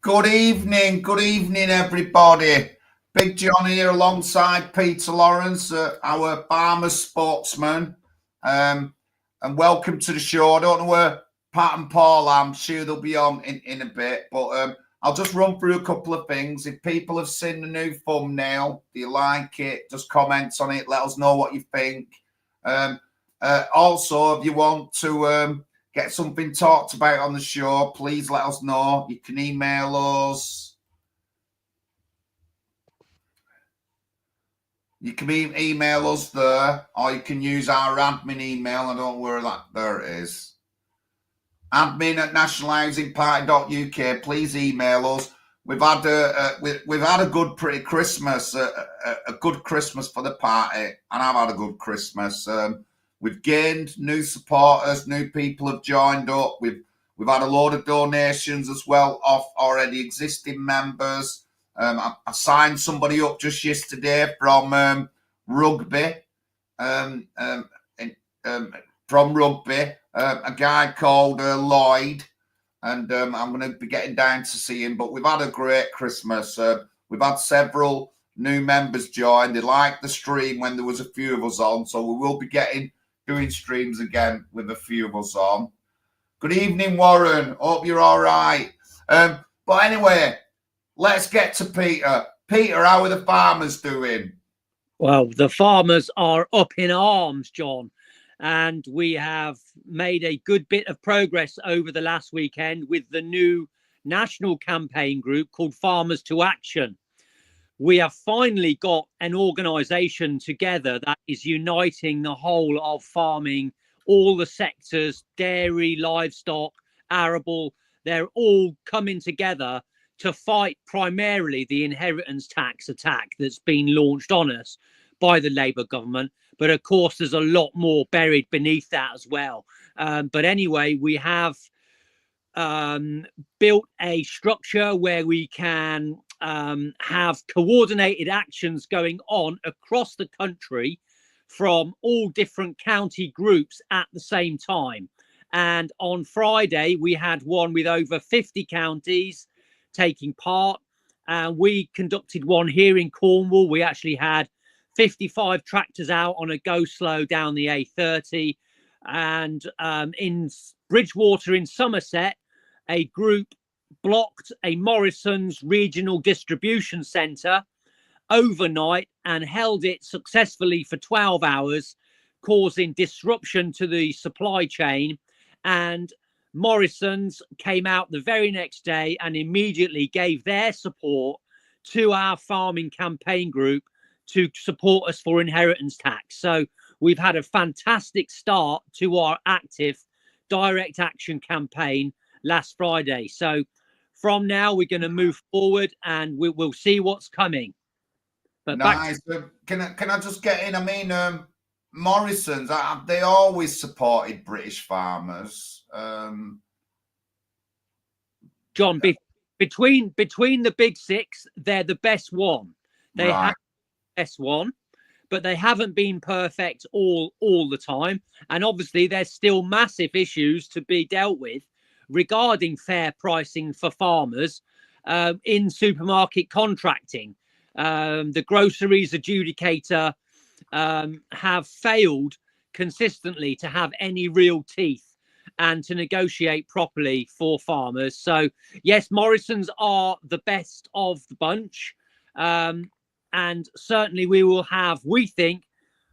Good evening, everybody. Big John here alongside Peter Lawrence, our farmer sportsman. And welcome to the show. I don't know where Pat and Paul are. I'm sure they'll be on in a bit, but I'll just run through a couple of things. If people have seen the new thumbnail, do you like it? Just comment on it. Let us know what you think. Also, if you want to get something talked about on the show, please let us know. You can email us. You can email us there, or you can use our admin email. I don't know where that there it is. admin@nationalhousingparty.uk. Please email us. We've had a good, pretty Christmas, a good Christmas for the party, and I've had a good Christmas. We've gained new supporters, new people have joined up. We've had a load of donations as well off already existing members. I signed somebody up just yesterday from rugby, a guy called Lloyd, and I'm going to be getting down to see him. But we've had a great Christmas. We've had several new members join. They liked the stream when there was a few of us on, so we will be doing streams again with a few of us on. Good evening, Warren. Hope you're all right. But anyway, let's get to Peter. Peter, how are the farmers doing? Well, the farmers are up in arms, John, and we have made a good bit of progress over the last weekend with the new national campaign group called Farmers to Action. We have finally got an organisation together that is uniting the whole of farming, all the sectors, dairy, livestock, arable. They're all coming together to fight primarily the inheritance tax attack that's been launched on us by the Labour government. But of course, there's a lot more buried beneath that as well. But anyway, we have built a structure where we can have coordinated actions going on across the country from all different county groups at the same time. And on Friday, we had one with over 50 counties taking part, and we conducted one here in Cornwall. We actually had 55 tractors out on a go slow down the A30, and in Bridgewater in Somerset, a group blocked a Morrison's regional distribution centre overnight and held it successfully for 12 hours, causing disruption to the supply chain. And Morrison's came out the very next day and immediately gave their support to our farming campaign group to support us for inheritance tax. So we've had a fantastic start to our active direct action campaign last Friday. So from now, we're going to move forward and we'll see what's coming. But nice. Can I just get in? I mean, Morrison's, they always supported British farmers. John, between the big six, they're the best one. They have the best one, but they haven't been perfect all the time. And obviously, there's still massive issues to be dealt with regarding fair pricing for farmers in supermarket contracting. The groceries adjudicator have failed consistently to have any real teeth and to negotiate properly for farmers. So yes, Morrison's are the best of the bunch, and certainly we will have, we think,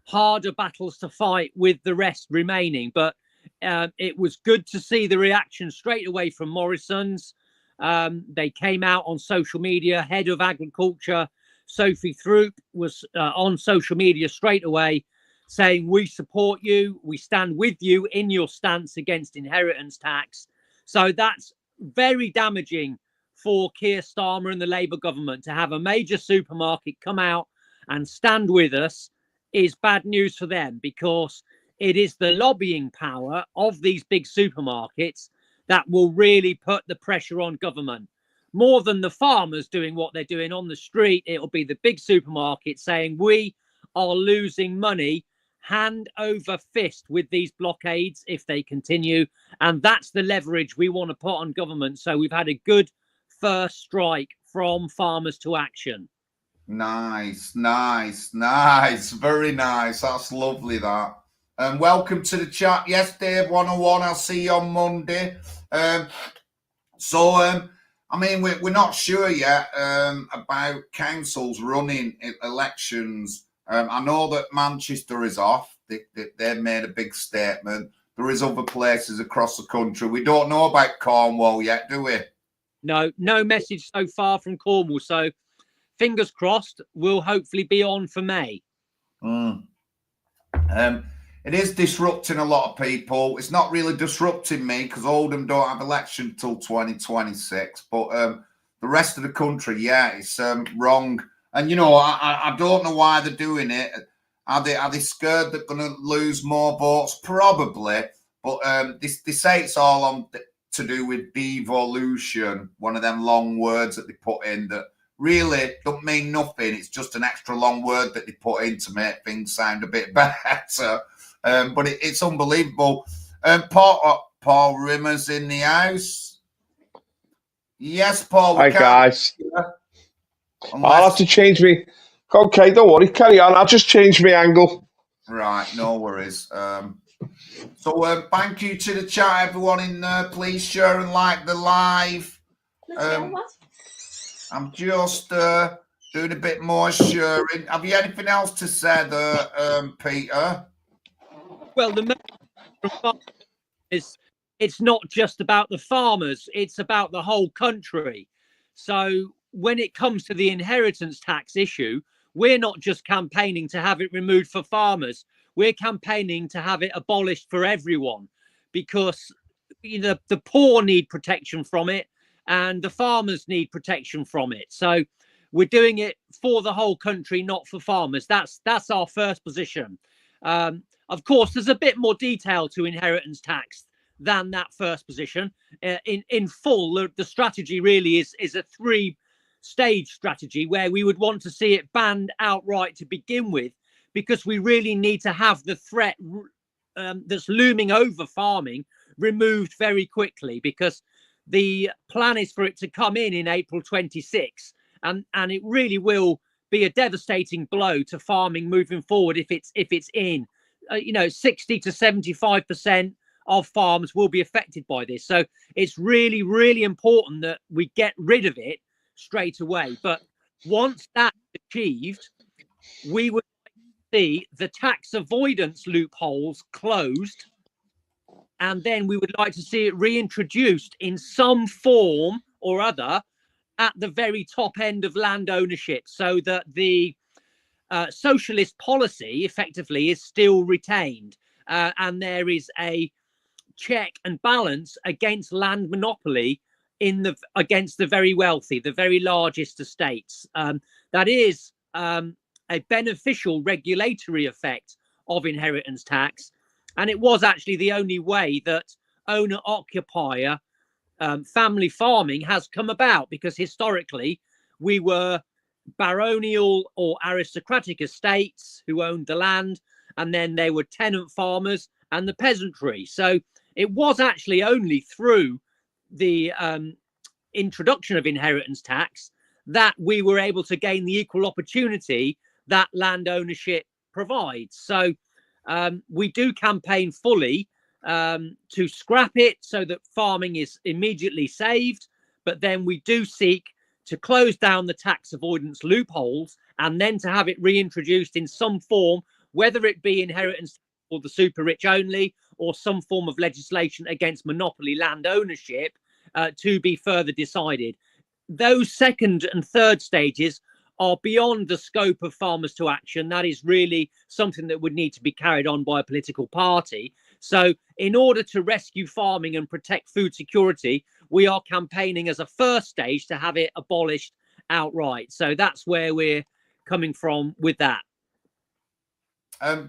harder battles to fight with the rest remaining. But it was good to see the reaction straight away from Morrison's. They came out on social media. Head of Agriculture Sophie Throop was on social media straight away saying, we support you, we stand with you in your stance against inheritance tax. So that's very damaging for Keir Starmer and the Labour government. To have a major supermarket come out and stand with us is bad news for them, because it is the lobbying power of these big supermarkets that will really put the pressure on government. More than the farmers doing what they're doing on the street, it'll be the big supermarkets saying, we are losing money hand over fist with these blockades if they continue. And that's the leverage we want to put on government. So we've had a good first strike from Farmers to Action. Nice, nice, nice. Very nice. That's lovely, that. Welcome to the chat. Yes, Dave 101. I'll see you on Monday. I mean, we're not sure yet about councils running elections. I know that Manchester is off. They've made a big statement. There is other places across the country. We don't know about Cornwall yet, do we? No message so far from Cornwall. So fingers crossed, we'll hopefully be on for May. It is disrupting a lot of people. It's not really disrupting me because Oldham don't have election till 2026. But the rest of the country, yeah, it's wrong. And, you know, I don't know why they're doing it. Are they scared they're going to lose more votes? Probably. But they say it's all on to do with devolution, one of them long words that they put in that really don't mean nothing. It's just an extra long word that they put in to make things sound a bit better. But it's unbelievable. Paul Rimmer's in the house. Yes, Paul. Hi, guys. I'll have to change me. Okay, don't worry. Carry on. I'll just change my angle. Right, no worries. Thank you to the chat, everyone in there. Please share and like the live. I'm just doing a bit more sharing. Have you anything else to say there, Peter? Well, the message is it's not just about the farmers, it's about the whole country. So when it comes to the inheritance tax issue, we're not just campaigning to have it removed for farmers. We're campaigning to have it abolished for everyone, because the poor need protection from it and the farmers need protection from it. So we're doing it for the whole country, not for farmers. That's our first position. Of course, there's a bit more detail to inheritance tax than that first position. In full, the strategy really is a three-stage strategy where we would want to see it banned outright to begin with, because we really need to have the threat that's looming over farming removed very quickly, because the plan is for it to come in April 26, and it really will be a devastating blow to farming moving forward if it's in. 60 to 75% of farms will be affected by this. So it's really, really important that we get rid of it straight away. But once that's achieved, we would see the tax avoidance loopholes closed, and then we would like to see it reintroduced in some form or other at the very top end of land ownership, so that the socialist policy effectively is still retained, and there is a check and balance against land monopoly against the very wealthy, the very largest estates. That is a beneficial regulatory effect of inheritance tax, and it was actually the only way that owner-occupier family farming has come about, because historically we were baronial or aristocratic estates who owned the land, and then there were tenant farmers and the peasantry. So it was actually only through the introduction of inheritance tax that we were able to gain the equal opportunity that land ownership provides. So we do campaign fully to scrap it so that farming is immediately saved, but then we do seek to close down the tax avoidance loopholes and then to have it reintroduced in some form, whether it be inheritance for the super rich only or some form of legislation against monopoly land ownership, to be further decided. Those second and third stages are beyond the scope of Farmers to Action. That is really something that would need to be carried on by a political party. So in order to rescue farming and protect food security, we are campaigning as a first stage to have it abolished outright. So that's where we're coming from with that.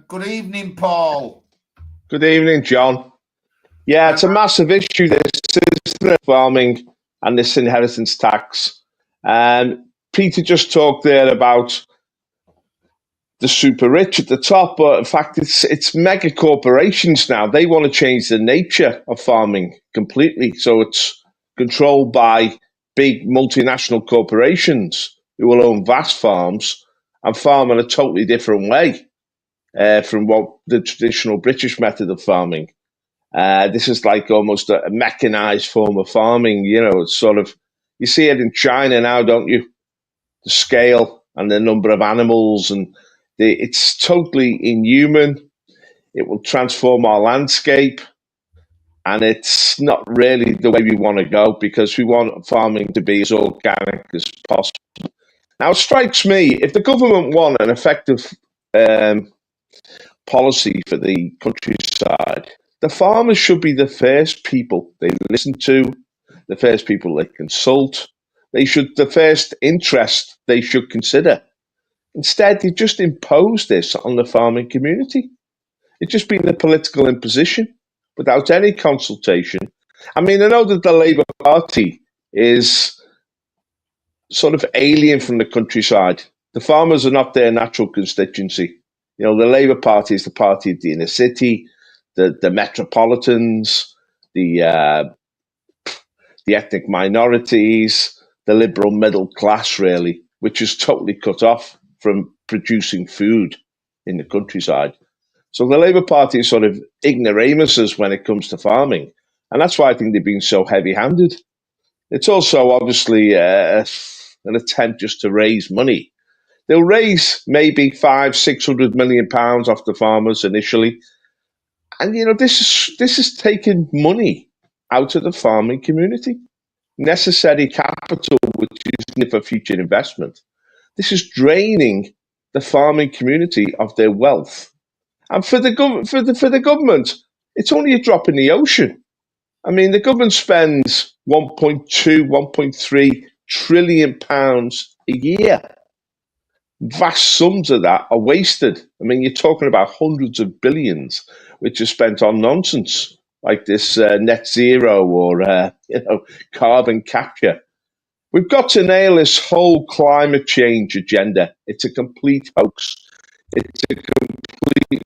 Good evening, Paul. Good evening, John. Yeah, it's a massive issue, this, isn't it, farming and this inheritance tax. Peter just talked there about the super rich at the top, but in fact, it's mega corporations now. They want to change the nature of farming completely. So it's controlled by big multinational corporations who will own vast farms and farm in a totally different way from what the traditional British method of farming. This is like almost a mechanized form of farming. It's sort of, you see it in China now, don't you? The scale and the number of animals, and it's totally inhuman. It will transform our landscape, and it's not really the way we want to go, because we want farming to be as organic as possible. Now, it strikes me, if the government want an effective policy for the countryside, the farmers should be the first people they listen to, the first people they consult. The first interest they should consider. Instead, they just impose this on the farming community. It's just been a political imposition without any consultation. I mean, I know that the Labour Party is sort of alien from the countryside. The farmers are not their natural constituency. The Labour Party is the party of the inner city, the metropolitans, the ethnic minorities, the liberal middle class, really, which is totally cut off from producing food in the countryside. So the Labour Party is sort of ignoramuses when it comes to farming. And that's why I think they've been so heavy-handed. It's also obviously an attempt just to raise money. They'll raise maybe £500-600 million off the farmers initially. And, this is taking money out of the farming community. Necessary capital, which is needed for future investment. This is draining the farming community of their wealth. And for the government, it's only a drop in the ocean. I mean, the government spends 1.3 trillion pounds a year. Vast sums of that are wasted. I mean, you're talking about hundreds of billions, which are spent on nonsense like this net zero or carbon capture. We've got to nail this whole climate change agenda. It's a complete hoax. It's a complete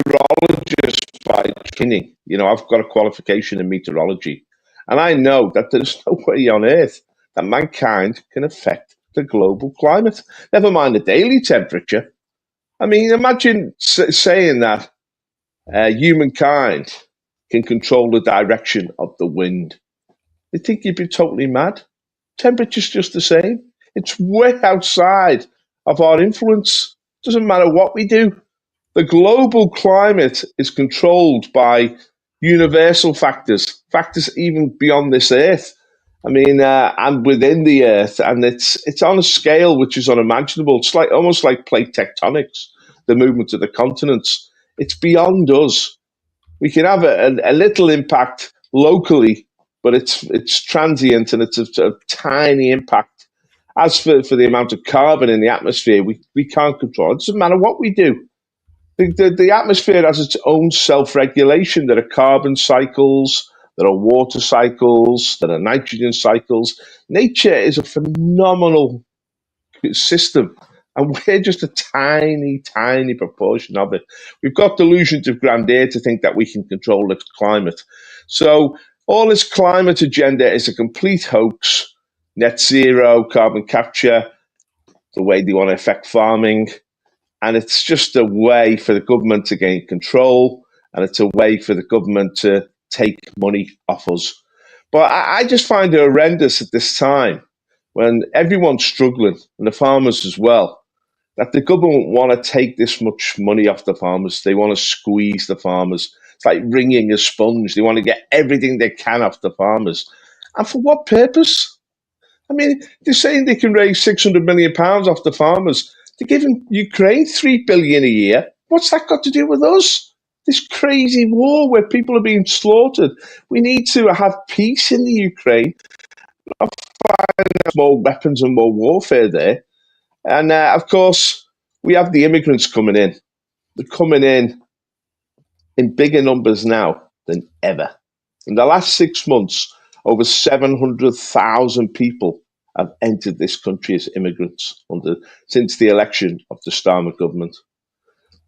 meteorologist by training. I've got a qualification in meteorology, and I know that there's no way on earth that mankind can affect the global climate, never mind the daily temperature. I mean, imagine saying that humankind can control the direction of the wind. I think you'd be totally mad. Temperature's just the same. It's way outside of our influence. Doesn't matter what we do. The global climate is controlled by universal factors even beyond this earth. I mean, and within the earth, and it's on a scale which is unimaginable. It's almost like plate tectonics, the movement of the continents. It's beyond us. We can have a little impact locally, but it's transient, and it's a tiny impact. As for the amount of carbon in the atmosphere, we can't control it. It doesn't matter what we do. The atmosphere has its own self-regulation. There are carbon cycles, there are water cycles, there are nitrogen cycles. Nature is a phenomenal system, and we're just a tiny, tiny proportion of it. We've got delusions of grandeur to think that we can control the climate. So all this climate agenda is a complete hoax. Net zero, carbon capture, the way they want to affect farming. And it's just a way for the government to gain control, and it's a way for the government to take money off us. But I just find it horrendous at this time, when everyone's struggling, and the farmers as well, that the government want to take this much money off the farmers. They want to squeeze the farmers. It's like wringing a sponge. They want to get everything they can off the farmers. And for what purpose? I mean, they're saying they can raise £600 million off the farmers. They're giving Ukraine $3 billion a year. What's that got to do with us? This crazy war where people are being slaughtered. We need to have peace in the Ukraine, not find more weapons and more warfare there. And of course, we have the immigrants coming in. They're coming in bigger numbers now than ever. In the last 6 months, over 700,000 people have entered this country as immigrants since the election of the Starmer government.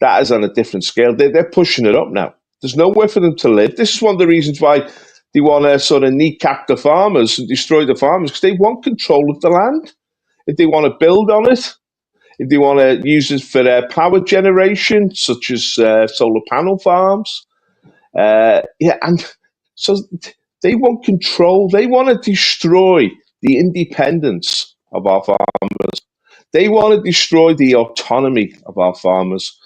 That is on a different scale. They're pushing it up now. There's nowhere for them to live. This is one of the reasons why They want to sort of kneecap the farmers and destroy the farmers because they want control of the land. If they want to build on it, if they want to use it for power generation, such as solar panel farms, and so they want control. They want to destroy the independence of our farmers. They want to destroy the autonomy of our farmers.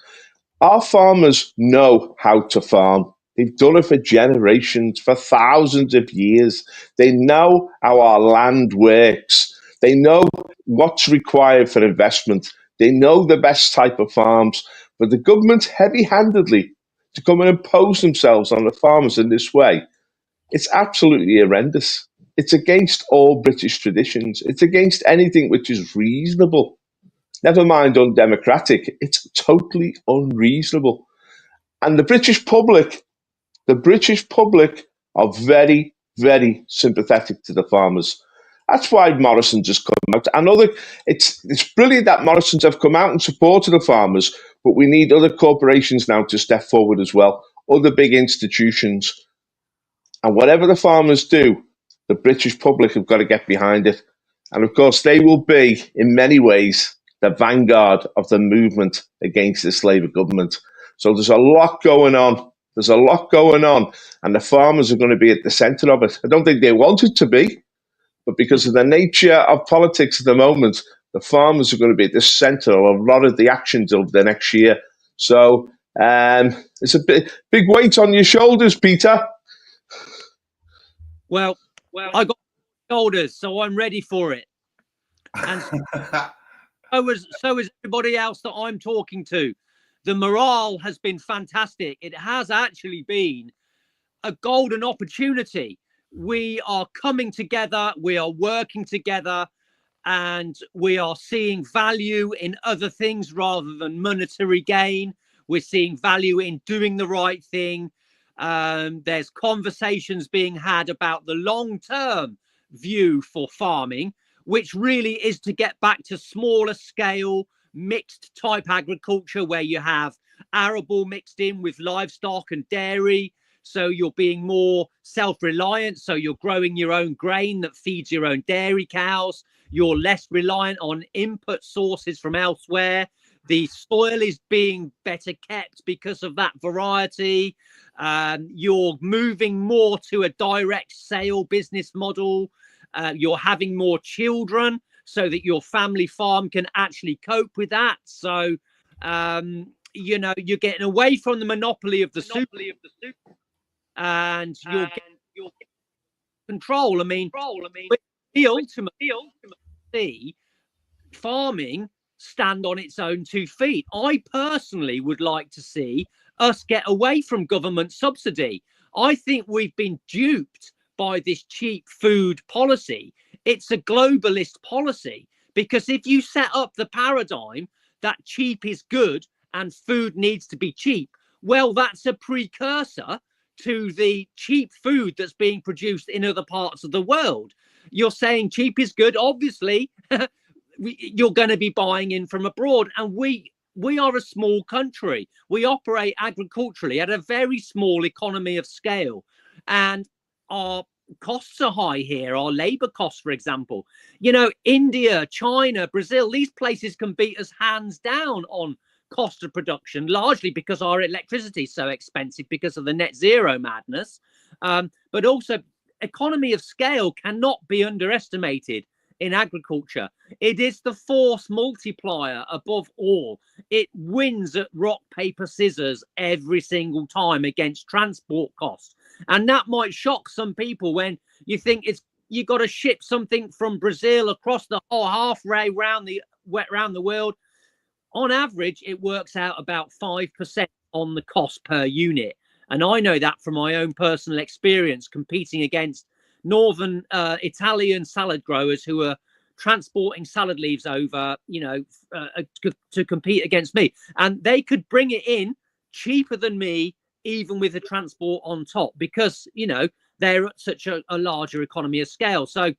Our farmers know how to farm. They've done it for generations, for thousands of years. They know how our land works. They know what's required for investment. They know the best type of farms. But the government heavy-handedly to come and impose themselves on the farmers in this way, it's absolutely horrendous. It's against all British traditions. It's against anything which is reasonable. Never mind undemocratic. It's totally unreasonable. And the British public are very, very sympathetic to the farmers. That's why Morrison's has come out. It's brilliant that Morrison's have come out and supported the farmers, but we need other corporations now to step forward as well, other big institutions. And whatever the farmers do, the British public have got to get behind it. And of course, they will be, in many ways, the vanguard of the movement against this Labour government. So there's a lot going on. And the farmers are going to be at the centre of it. I don't think they want it to be, but because of the nature of politics at the moment, the farmers are going to be at the centre of a lot of the actions over the next year. So it's a big weight on your shoulders, Peter. Well, I got shoulders, so I'm ready for it. And so is everybody else that I'm talking to. The morale has been fantastic. It has actually been a golden opportunity. We are coming together, we are working together, and we are seeing value in other things rather than monetary gain. We're seeing value in doing the right thing. There's conversations being had about the long-term view for farming, which really is to get back to smaller scale, mixed type agriculture where you have arable mixed in with livestock and dairy. So you're being more self-reliant. So you're growing your own grain that feeds your own dairy cows. You're less reliant on input sources from elsewhere. The soil is being better kept because of that variety. You're moving more to a direct sale business model. You're having more children so that your family farm can actually cope with that. So, you're getting away from the monopoly of the super, and you're getting control. I mean, we ultimately see farming stand on its own 2 feet. I personally would like to see us get away from government subsidy. I think we've been duped by this cheap food policy. It's a globalist policy, because if you set up the paradigm that cheap is good and food needs to be cheap, well, that's a precursor to the cheap food that's being produced in other parts of the world. You're saying cheap is good, obviously. You're going to be buying in from abroad, and we are a small country. We operate agriculturally at a very small economy of scale, and our costs are high here. Our labor costs, for example, India, China, Brazil, these places can beat us hands down on cost of production, largely because our electricity is so expensive because of the net zero madness. But also economy of scale cannot be underestimated in agriculture. It is the force multiplier above all. It wins at rock, paper, scissors every single time against transport costs. And that might shock some people when you think you got to ship something from Brazil across the whole halfway around the world. On average, it works out about 5% on the cost per unit. And I know that from my own personal experience competing against northern Italian salad growers who are transporting salad leaves over, to compete against me. And they could bring it in cheaper than me, even with the transport on top, because, they're at such a larger economy of scale. So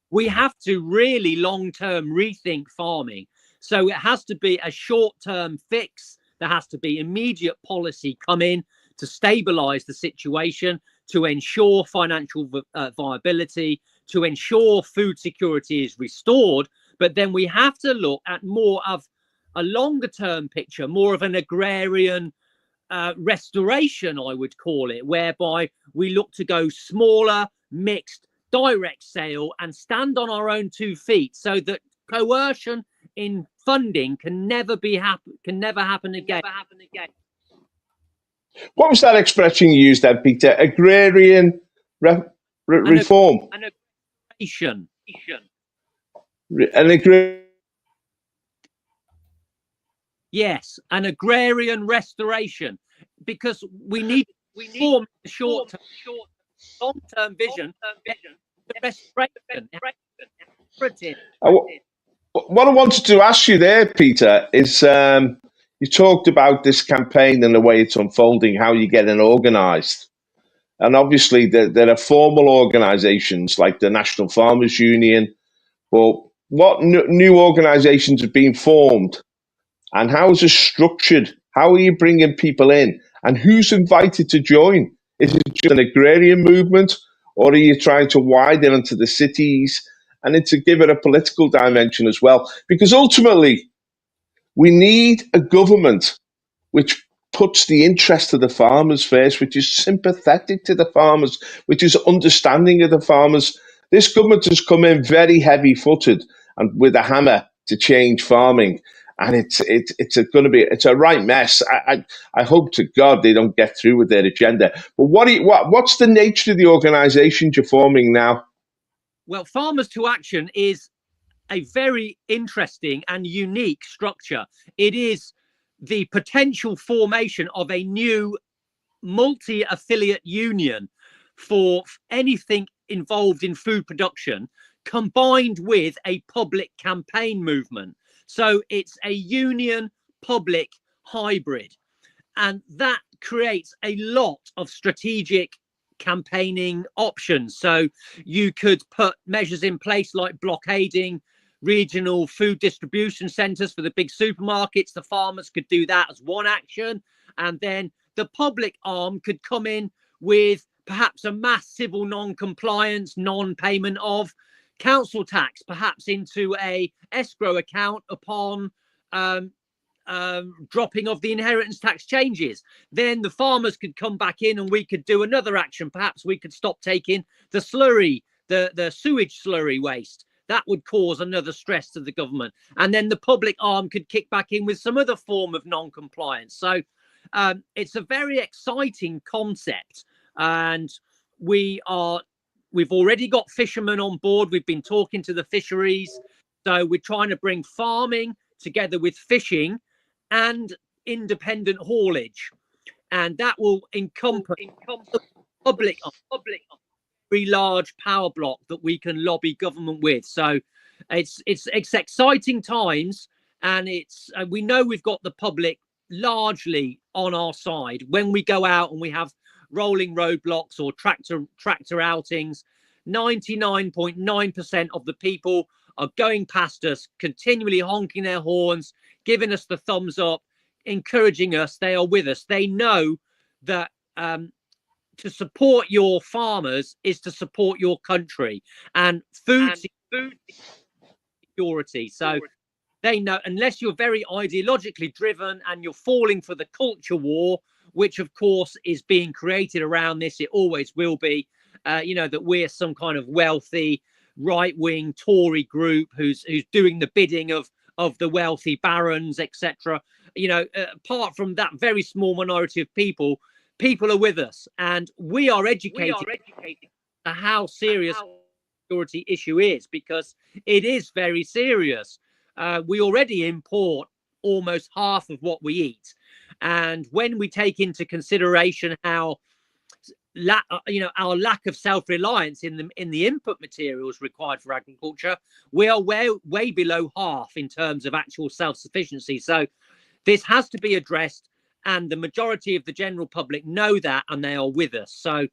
we have to really long-term rethink farming. So it has to be a short-term fix. There has to be immediate policy come in to stabilize the situation, to ensure financial viability, to ensure food security is restored. But then we have to look at more of a longer term picture, more of an agrarian restoration, I would call it, whereby we look to go smaller, mixed, direct sale and stand on our own 2 feet, so that coercion in funding can never happen again. What was that expression you used there, Peter? Agrarian reform. An agrarian. An agrarian. Yes, an agrarian restoration, because we need form the short-term, long-term vision. Restoration. What I wanted to ask you there, Peter, is you talked about this campaign and the way it's unfolding, how you're getting organised. And obviously there are formal organisations like the National Farmers Union, but what new organisations have been formed? And how is it structured? How are you bringing people in? And who's invited to join? Is it just an agrarian movement? Or are you trying to widen into the cities and then to give it a political dimension as well? Because ultimately, we need a government which puts the interest of the farmers first, which is sympathetic to the farmers, which is understanding of the farmers. This government has come in very heavy-footed and with a hammer to change farming. And it's a right mess. I hope to God they don't get through with their agenda. But what's the nature of the organisations you're forming now? Well, Farmers to Action is a very interesting and unique structure. It is the potential formation of a new multi-affiliate union for anything involved in food production, combined with a public campaign movement. So it's a union public hybrid, and that creates a lot of strategic campaigning options. So you could put measures in place like blockading regional food distribution centres for the big supermarkets. The farmers could do that as one action, and then the public arm could come in with perhaps a mass civil non-compliance, non-payment of council tax, perhaps into a escrow account upon dropping of the inheritance tax changes. Then the farmers could come back in and we could do another action. Perhaps we could stop taking the slurry, the sewage slurry waste. That would cause another stress to the government. And then the public arm could kick back in with some other form of non-compliance. So it's a very exciting concept. And we've already got fishermen on board. We've been talking to the fisheries. So we're trying to bring farming together with fishing and independent haulage. And that will encompass public very large power block that we can lobby government with. So it's exciting times, and we know we've got the public largely on our side. When we go out and we have rolling roadblocks or tractor outings, 99.9% of the people are going past us, continually honking their horns, giving us the thumbs up, encouraging us. They are with us. They know that to support your farmers is to support your country and food security. So they know, unless you're very ideologically driven and you're falling for the culture war, which of course is being created around this, it always will be, that we're some kind of wealthy right-wing Tory group who's doing the bidding of the wealthy barons, etc. Apart from that very small minority of people are with us, and we are educated to how serious the security issue is, because it is very serious. We already import almost half of what we eat, and when we take into consideration how our lack of self-reliance in the input materials required for agriculture, we are way below half in terms of actual self-sufficiency. So this has to be addressed, and the majority of the general public know that, and they are with us. So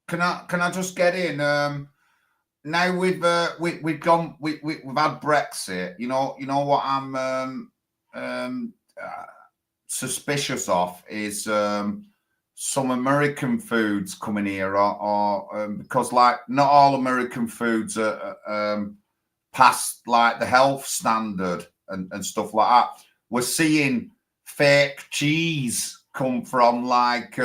can I just get in? Now we've had Brexit. You know what I'm suspicious of is some American foods coming here, or because like not all American foods are past like the health standard and stuff like that. We're seeing fake cheese come from like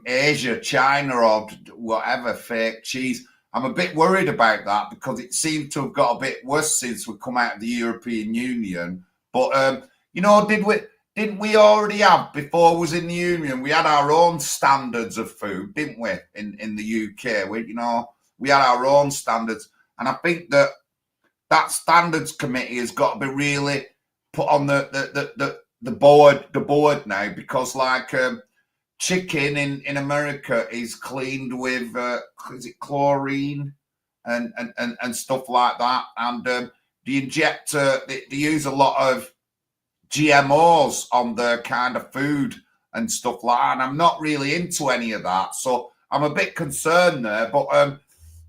Asia, China, or whatever, fake cheese. I'm a bit worried about that because it seems to have got a bit worse since we come out of the European Union. But you know, didn't we already have, before we was in the Union, we had our own standards of food, didn't we? In the UK, we had our own standards, and I think that standards committee has got to be really put on the board now, because like chicken in America is cleaned with is it chlorine and stuff like that, and they use a lot of GMOs on their kind of food and stuff like that, and I'm not really into any of that, so I'm a bit concerned there. But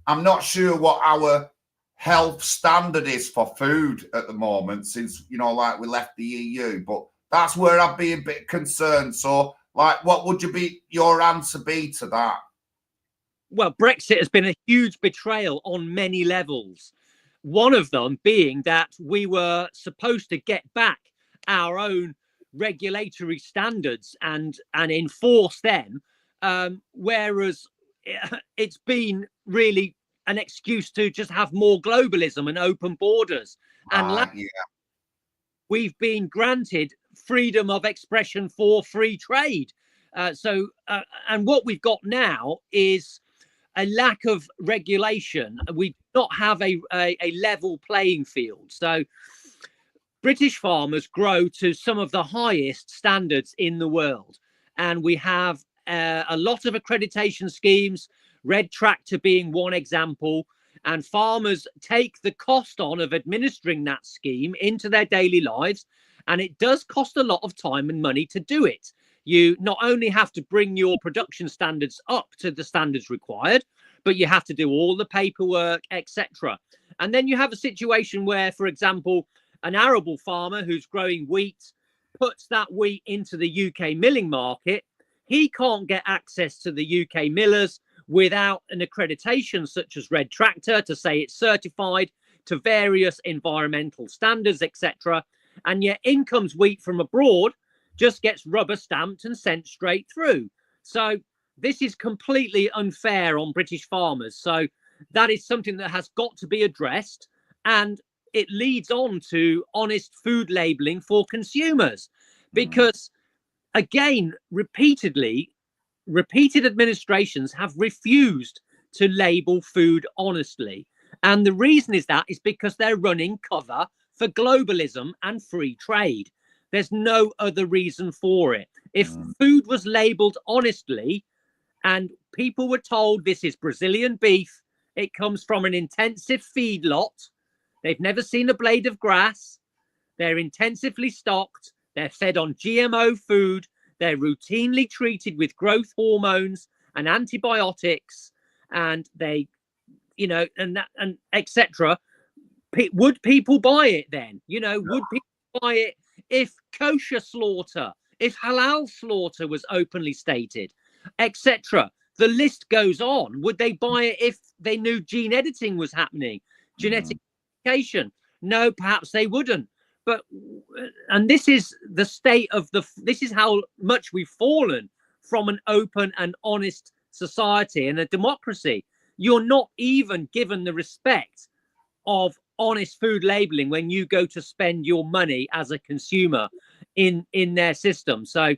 I'm not sure what our health standard is for food at the moment, since like we left the EU. But that's where I'd be a bit concerned. So like, what would your answer be to that? Well, Brexit has been a huge betrayal on many levels. One of them being that we were supposed to get back our own regulatory standards and enforce them, whereas it's been really an excuse to just have more globalism and open borders. And we've been granted freedom of expression for free trade. And what we've got now is a lack of regulation. We do not have a level playing field. So British farmers grow to some of the highest standards in the world. And we have a lot of accreditation schemes, Red Tractor being one example. And farmers take the cost on of administering that scheme into their daily lives. And it does cost a lot of time and money to do it. You not only have to bring your production standards up to the standards required, but you have to do all the paperwork, etc. And then you have a situation where, for example, an arable farmer who's growing wheat puts that wheat into the UK milling market. He can't get access to the UK millers without an accreditation such as Red Tractor to say it's certified to various environmental standards, etc. And yet in comes wheat from abroad, just gets rubber stamped and sent straight through. So this is completely unfair on British farmers. So that is something that has got to be addressed, and it leads on to honest food labeling for consumers, because again, repeated administrations have refused to label food honestly. And the reason is because they're running cover for globalism and free trade. There's no other reason for it. If food was labeled honestly and people were told this is Brazilian beef, it comes from an intensive feedlot, they've never seen a blade of grass, they're intensively stocked, they're fed on GMO food, they're routinely treated with growth hormones and antibiotics, and they, and etc. Would people buy it then? Would people buy it if kosher slaughter, if halal slaughter was openly stated, etc.? The list goes on. Would they buy it if they knew gene editing was happening, genetic modification? No, perhaps they wouldn't. And this is the state of this is how much we've fallen from an open and honest society and a democracy. You're not even given the respect of honest food labeling when you go to spend your money as a consumer in their system. So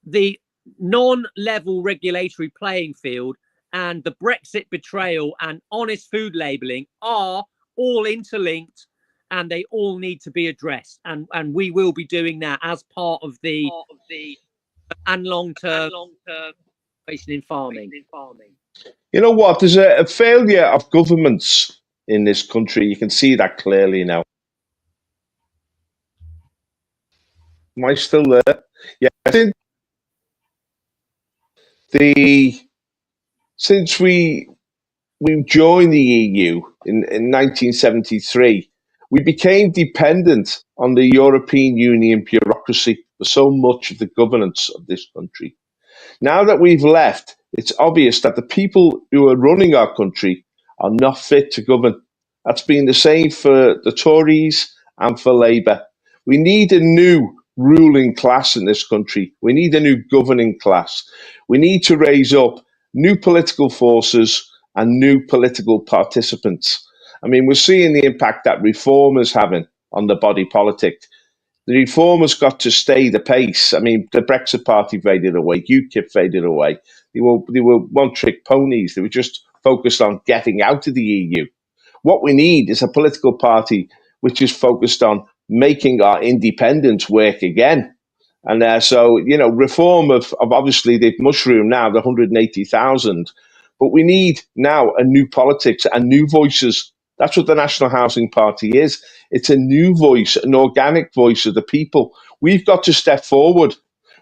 the non-level regulatory playing field and the Brexit betrayal and honest food labeling are all interlinked, and they all need to be addressed. And we will be doing that as part of the and long-term in farming. You know what? There's a failure of governments in this country. You can see that clearly now. Am I still there? Yeah. Since we joined the EU in 1973, we became dependent on the European Union bureaucracy for so much of the governance of this country. Now that we've left, it's obvious that the people who are running our country are not fit to govern. That's been the same for the Tories and for Labour. We need a new ruling class in this country. We need a new governing class. We need to raise up new political forces and new political participants. I mean, we're seeing the impact that reform is having on the body politic. The reform has got to stay the pace. I mean, the Brexit Party faded away, UKIP faded away. They were one-trick ponies. They were just focused on getting out of the EU. What we need is a political party which is focused on making our independence work again. And so, reform of obviously they've mushroomed now, the 180,000. But we need now a new politics and new voices. That's what the National Housing Party is. It's a new voice, an organic voice of the people. We've got to step forward.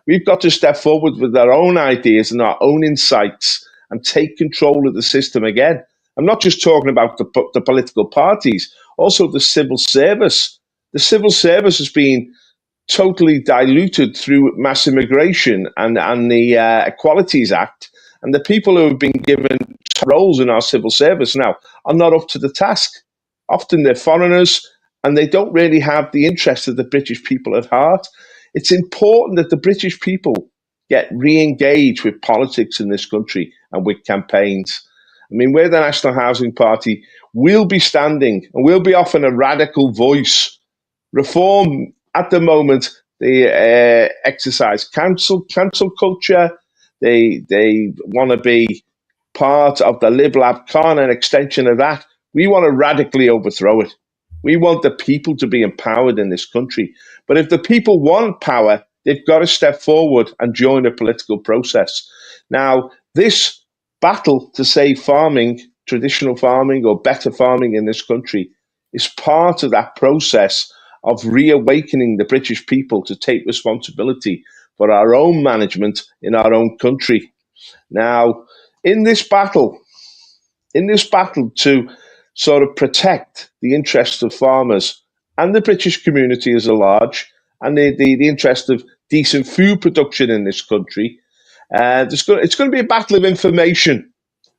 We've got to step forward with our own ideas and our own insights and take control of the system again. I'm not just talking about the political parties, also the civil service. The civil service has been totally diluted through mass immigration and the Equalities Act. And the people who have been given roles in our civil service now are not up to the task. Often they're foreigners and they don't really have the interest of the British people at heart. It's important that the British people get re-engaged with politics in this country and with campaigns. I mean, we're the National Housing Party. We'll be standing and we'll be offering a radical voice. Reform at the moment, they exercise cancel culture. They want to be part of the Lib Lab Con, an extension of that. We want to radically overthrow it. We want the people to be empowered in this country. But if the people want power, they've got to step forward and join the political process. Now, this battle to save farming, traditional farming or better farming in this country, is part of that process of reawakening the British people to take responsibility for our own management in our own country. Now, in this battle to sort of protect the interests of farmers and the British community as a large, and the interest of decent food production in this country, it's going to be a battle of information.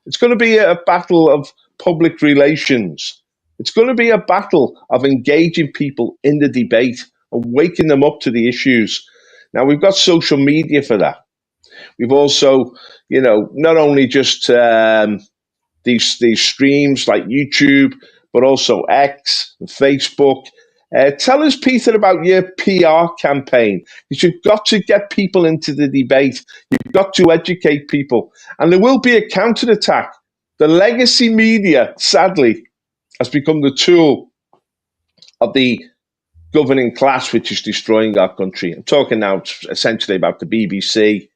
It's going to be a battle of public relations. It's going to be a battle of engaging people in the debate and waking them up to the issues. Now, we've got social media for that. We've also, not only just these streams like YouTube, but also X and Facebook. Tell us, Peter, about your PR campaign. You've got to get people into the debate. You've got to educate people. And there will be a counterattack. The legacy media, sadly, has become the tool of the governing class, which is destroying our country. I'm talking now essentially about the BBC,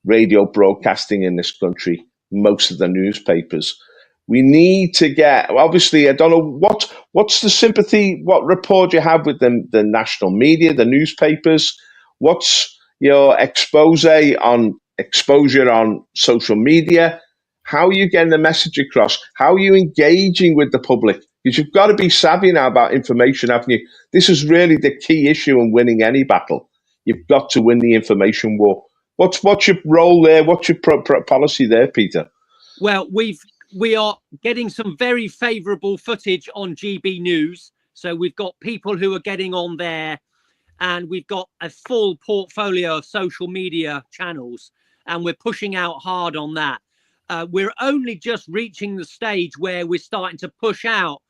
radio broadcasting in this country, most of the newspapers. We need to get, obviously, I don't know, what's the sympathy, what rapport you have with the national media, the newspapers? What's your exposure on social media? How are you getting the message across? How are you engaging with the public? Because you've got to be savvy now about information, haven't you? This is really the key issue in winning any battle. You've got to win the information war. What's your role there? What's your policy there, Peter? Well, we are getting some very favourable footage on GB News. So we've got people who are getting on there, and we've got a full portfolio of social media channels, and we're pushing out hard on that. We're only just reaching the stage where we're starting to push out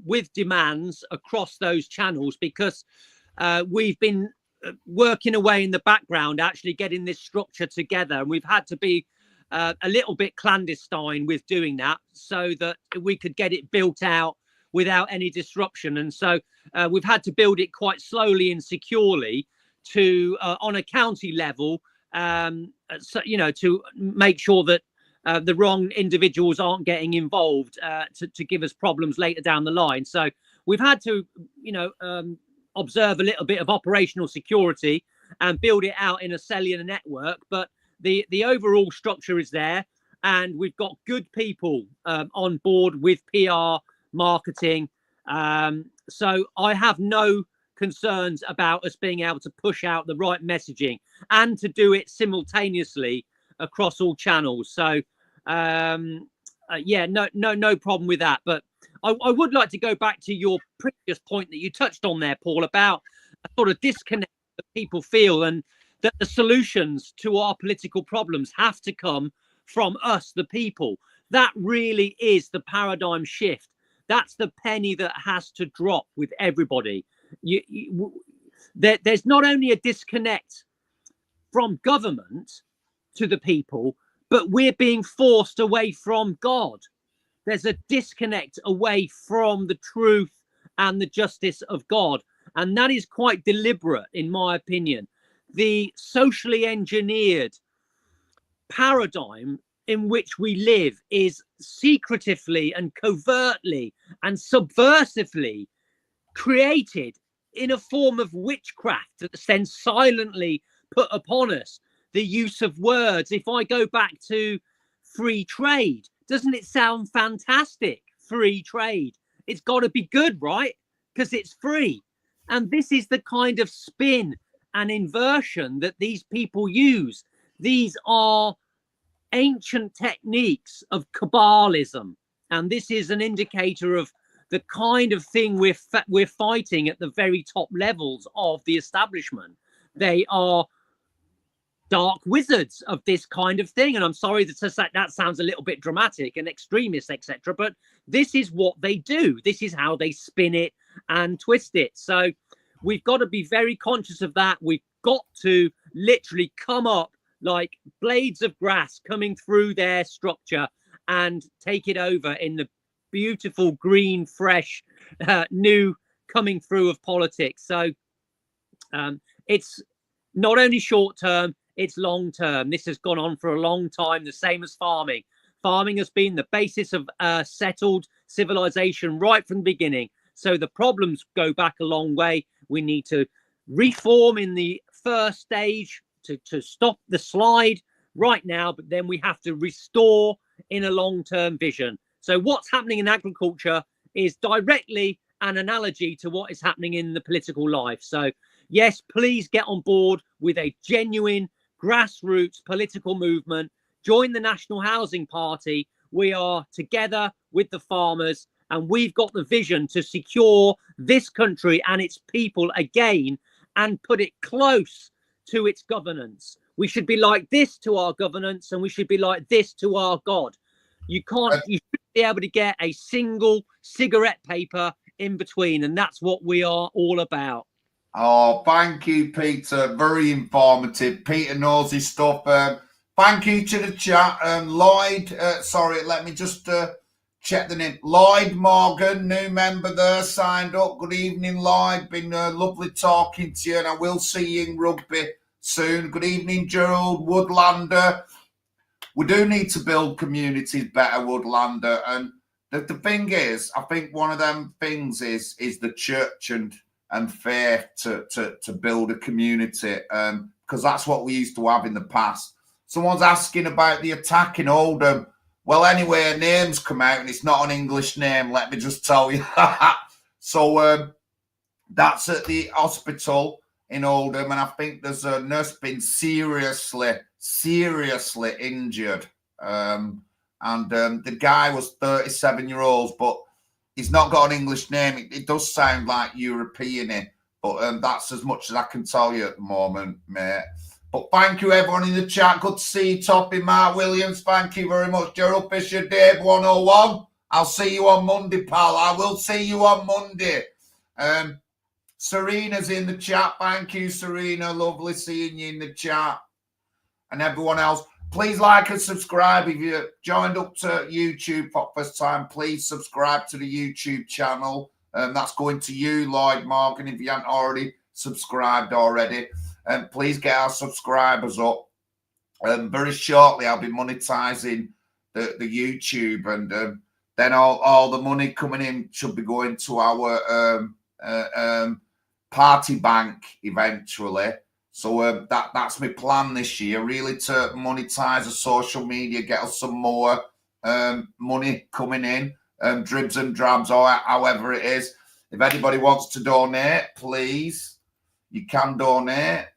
with demands across those channels, because we've been working away in the background, actually getting this structure together. And we've had to be a little bit clandestine with doing that so that we could get it built out without any disruption. And so we've had to build it quite slowly and securely to on a county level, so, to make sure that the wrong individuals aren't getting involved to give us problems later down the line. So we've had to, observe a little bit of operational security and build it out in a cellular network. But the overall structure is there, and we've got good people on board with PR, marketing. So I have no concerns about us being able to push out the right messaging and to do it simultaneously across all channels. So yeah, no problem with that. But I would like to go back to your previous point that you touched on there, Paul, about a sort of disconnect that people feel, and that the solutions to our political problems have to come from us, the people. That really is the paradigm shift. That's the penny that has to drop with everybody. There's not only a disconnect from government to the people, but we're being forced away from God. There's a disconnect away from the truth and the justice of God. And that is quite deliberate, in my opinion. The socially engineered paradigm in which we live is secretively and covertly and subversively created in a form of witchcraft that's then silently put upon us. The use of words. If I go back to free trade, doesn't it sound fantastic? Free trade. It's got to be good, right? Because it's free. And this is the kind of spin and inversion that these people use. These are ancient techniques of Kabbalism. And this is an indicator of the kind of thing we're fighting at the very top levels of the establishment. They are dark wizards of this kind of thing. And I'm sorry that sounds a little bit dramatic and extremist, etc. But this is what they do. This is how they spin it and twist it. So we've got to be very conscious of that. We've got to literally come up like blades of grass coming through their structure and take it over in the beautiful green, fresh, new coming through of politics. So it's not only short term, it's long term. This has gone on for a long time, the same as farming. Farming has been the basis of settled civilization right from the beginning. So the problems go back a long way. We need to reform in the first stage to stop the slide right now, but then we have to restore in a long-term vision. So what's happening in agriculture is directly an analogy to what is happening in the political life. So yes, please get on board with a genuine grassroots political movement. Join the National Housing Party. We are together with the farmers, and we've got the vision to secure this country and its people again and put it close to its governance. We should be like this to our governance, and we should be like this to our God. You should be able to get a single cigarette paper in between, and that's what we are all about. Oh, thank you, Peter. Very informative. Peter knows his stuff. Thank you to the chat. Lloyd, sorry, let me just check the name. Lloyd Morgan, new member there, signed up. Good evening, Lloyd. Been lovely talking to you, and I will see you in rugby soon. Good evening, Gerald Woodlander. We do need to build communities better, Woodlander. And the thing is, I think one of them things is the church and faith to build a community, because that's what we used to have in the past. Someone's asking about the attack in Oldham. Well, anyway, a name's come out and it's not an English name, let me just tell you. So that's at the hospital in Oldham, and I think there's a nurse been seriously injured. And the guy was 37-year-old, but he's not got an English name. It does sound like European, but that's as much as I can tell you at the moment, mate. But thank you, everyone in the chat. Good to see you, Toppy, Mark Williams. Thank you very much. Gerald Fisher, Dave 101. I'll see you on Monday, pal. I will see you on Monday. Serena's in the chat. Thank you, Serena. Lovely seeing you in the chat. And everyone else, please like and subscribe. If you joined up to YouTube for the first time, please subscribe to the YouTube channel. That's going to you, Lloyd Morgan, if you haven't already subscribed already. Please get our subscribers up. Very shortly, I'll be monetizing the YouTube, and then all the money coming in should be going to our party bank eventually. So that's my plan this year, really, to monetize the social media, get us some more money coming in, dribs and drabs, or however it is. If anybody wants to donate, please, you can donate.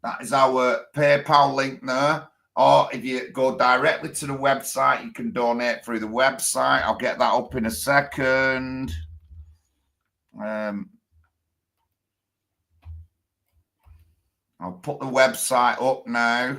That is our PayPal link there. or if you go directly to the website, you can donate through the website. I'll get that up in a second. I'll put the website up now.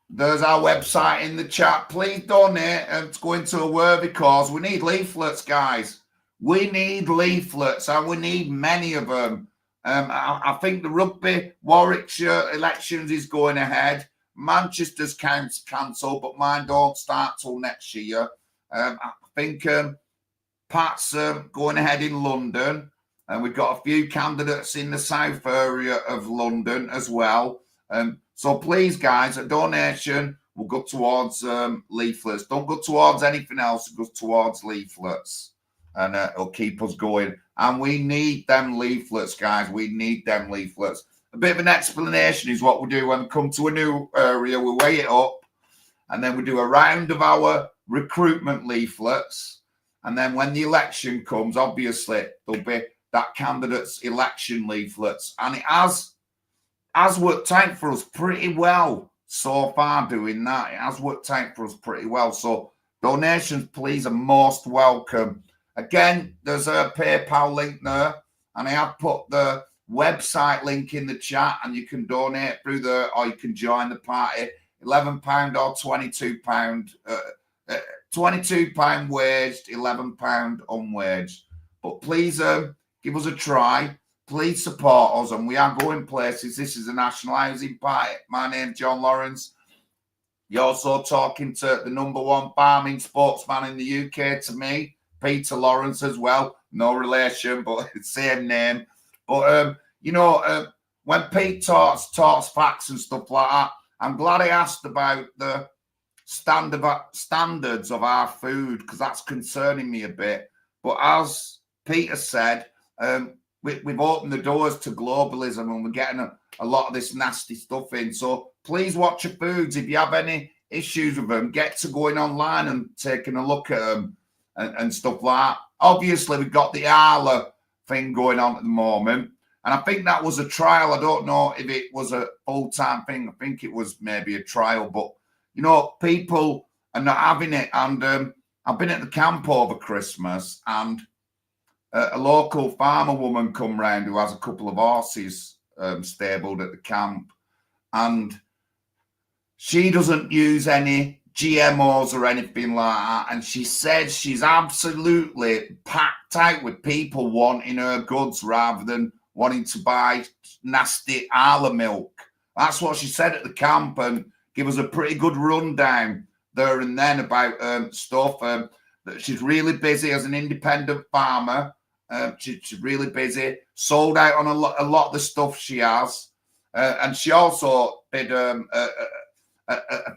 There's our website in the chat. Please donate and go into a worthy cause. We need leaflets, guys. We need leaflets, and we need many of them. I think the rugby Warwickshire elections is going ahead. Manchester's cancelled, but mine don't start till next year. I think Pat's going ahead in London, and we've got a few candidates in the south area of London as well. So please, guys, a donation will go towards leaflets. Don't go towards anything else. It goes towards leaflets, and it'll keep us going. And we need them leaflets, guys. We need them leaflets. A bit of an explanation is what we do when we come to a new area. We weigh it up, and then we do a round of our recruitment leaflets. And then when the election comes, obviously, there'll be that candidate's election leaflets. And it has worked out for us pretty well so far doing that. It has worked out for us pretty well. So donations, please, are most welcome. Again, there's a PayPal link there, and I have put the website link in the chat, and you can donate through there, or you can join the party. £11 or £22. £22 waged, £11 unwaged. But please give us a try. Please support us, and we are going places. This is a national housing party. My name's John Lawrence. You're also talking to the #1 farming sportsman in the UK, to me, Peter Lawrence as well. No relation, but same name. But, when Pete talks facts and stuff like that, I'm glad I asked about the standards of our food, because that's concerning me a bit. But as Peter said, we've opened the doors to globalism, and we're getting a lot of this nasty stuff in. So please watch your foods. If you have any issues with them, get to going online and taking a look at them and stuff like that. Obviously, we've got the Arla thing going on at the moment, and I think that was a trial. I don't know if it was a full-time thing. I think it was maybe a trial, but people are not having it. And I've been at the camp over Christmas, and a local farmer woman come round who has a couple of horses stabled at the camp, and she doesn't use any GMOs or anything like that. And she said she's absolutely packed out with people wanting her goods rather than wanting to buy nasty Arla milk. That's what she said at the camp, and give us a pretty good rundown there and then about stuff. That she's really busy as an independent farmer. She's really busy, sold out on a lot of the stuff she has. And she also did a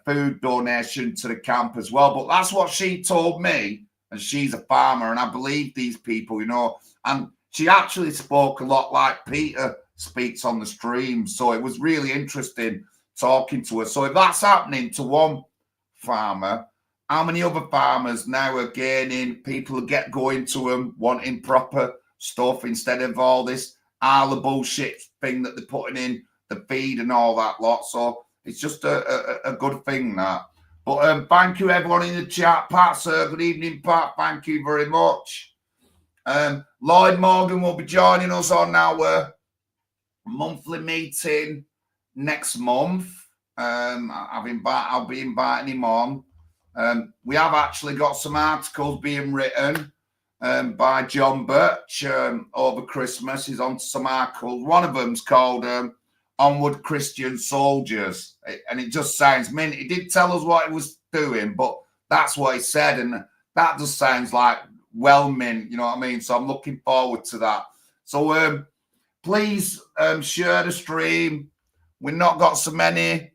food donation to the camp as well. But that's what she told me, and she's a farmer, and I believe these people, and she actually spoke a lot like Peter speaks on the stream. So it was really interesting talking to her. So if that's happening to one farmer, how many other farmers now are gaining? People going to them wanting proper stuff instead of all this Arla bullshit thing that they're putting in the feed and all that lot. So it's just a good thing, that. But thank you, everyone in the chat. Pat, sir, good evening, Pat. Thank you very much. Lloyd Morgan will be joining us on our monthly meeting next month. I'll be inviting him on. We have actually got some articles being written by John Birch over Christmas. He's on some articles. One of them's called Onward Christian Soldiers, and it just sounds mint. He did tell us what he was doing, but that's what he said, and that just sounds like well mint, you know what I mean? So I'm looking forward to that. So please share the stream. We've not got so many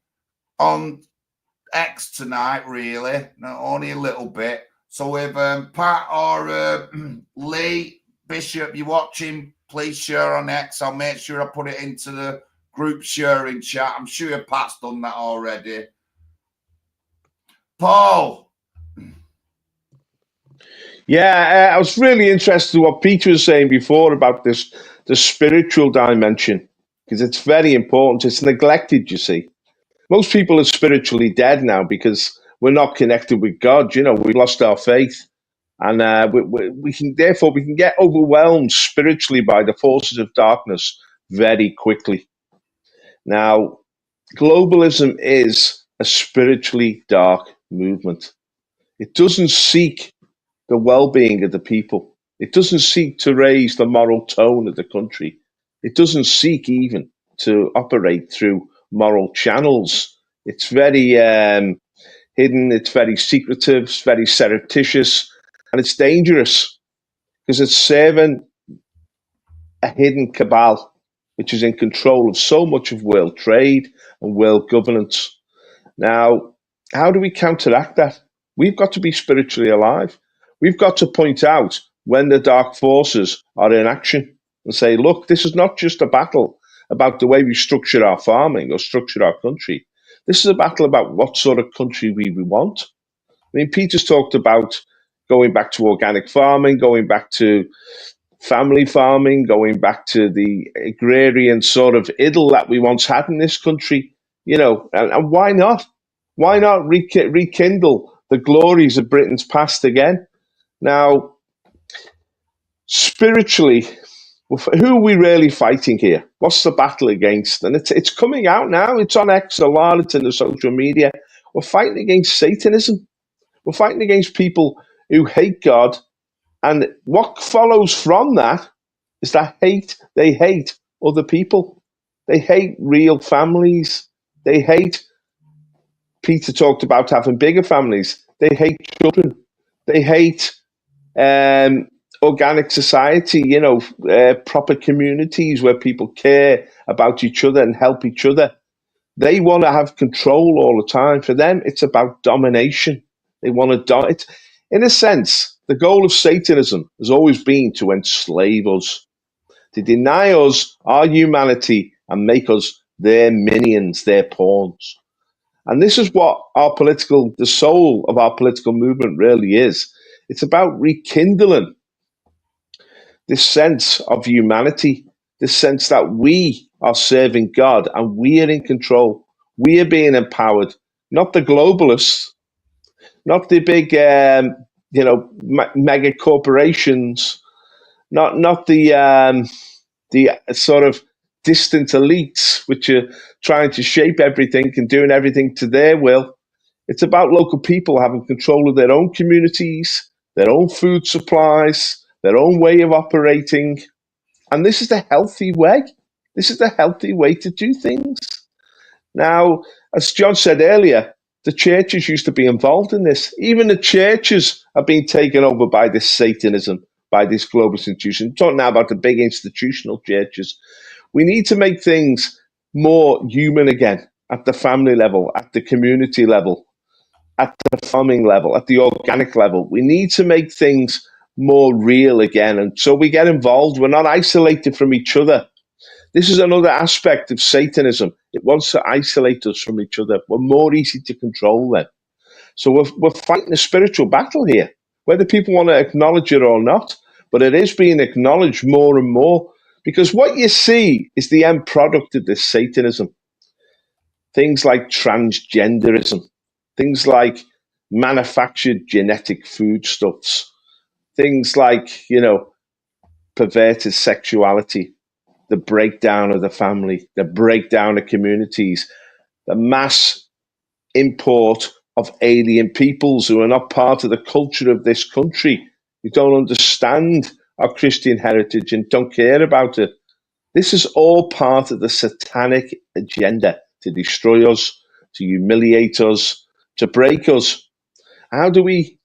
on X tonight, really. No, only a little bit. So if Pat or Lee Bishop, you're watching, please share on X. I'll make sure I put it into the group sharing chat. I'm sure Pat's done that already. Paul. Yeah, I was really interested in what Peter was saying before about the spiritual dimension, because it's very important. It's neglected, you see. Most people are spiritually dead now because we're not connected with God. You know, we lost our faith, and we can get overwhelmed spiritually by the forces of darkness very quickly. Now, globalism is a spiritually dark movement. It doesn't seek the well-being of the people. It doesn't seek to raise the moral tone of the country. It doesn't seek even to operate through moral channels. It's very hidden, it's very secretive, it's very surreptitious, and it's dangerous because it's serving a hidden cabal which is in control of so much of world trade and world governance. Now, how do we counteract that? We've got to be spiritually alive. We've got to point out when the dark forces are in action and say, look, this is not just a battle about the way we structure our farming or structure our country. This is a battle about what sort of country we want. I mean, Peter's talked about going back to organic farming, going back to family farming, going back to the agrarian sort of idyll that we once had in this country, you know, and why not? Why not rekindle the glories of Britain's past again? Now, spiritually, who are we really fighting here? What's the battle against? And it's coming out now. It's on X a lot. It's in the social media. We're fighting against Satanism. We're fighting against people who hate God. And what follows from that is that they hate other people. They hate real families. They hate, Peter talked about having bigger families. They hate children. They hate organic society, you know, proper communities where people care about each other and help each other. They want to have control all the time. For them, it's about domination. They want to dominate. In a sense, the goal of Satanism has always been to enslave us, to deny us our humanity and make us their minions, their pawns. And this is what the soul of our political movement really is. It's about rekindling this sense of humanity, this sense that we are serving God and we are in control. We are being empowered, not the globalists, not the big, mega corporations, not the sort of distant elites which are trying to shape everything and doing everything to their will. It's about local people having control of their own communities, their own food supplies, their own way of operating. And this is the healthy way. This is the healthy way to do things. Now, as John said earlier, the churches used to be involved in this. Even the churches are being taken over by this Satanism, by this global institution. I'm talking now about the big institutional churches. We need to make things more human again at the family level, at the community level, at the farming level, at the organic level. We need to make things more real again. And so we get involved. We're not isolated from each other. This is another aspect of Satanism. It wants to isolate us from each other. We're more easy to control then. So we're fighting a spiritual battle here, whether people want to acknowledge it or not. But it is being acknowledged more and more, because what you see is the end product of this Satanism. Things like transgenderism, things like manufactured genetic foodstuffs, things like, you know, perverted sexuality, the breakdown of the family, the breakdown of communities, the mass import of alien peoples who are not part of the culture of this country, who don't understand our Christian heritage and don't care about it. This is all part of the satanic agenda to destroy us, to humiliate us, to break us. How do we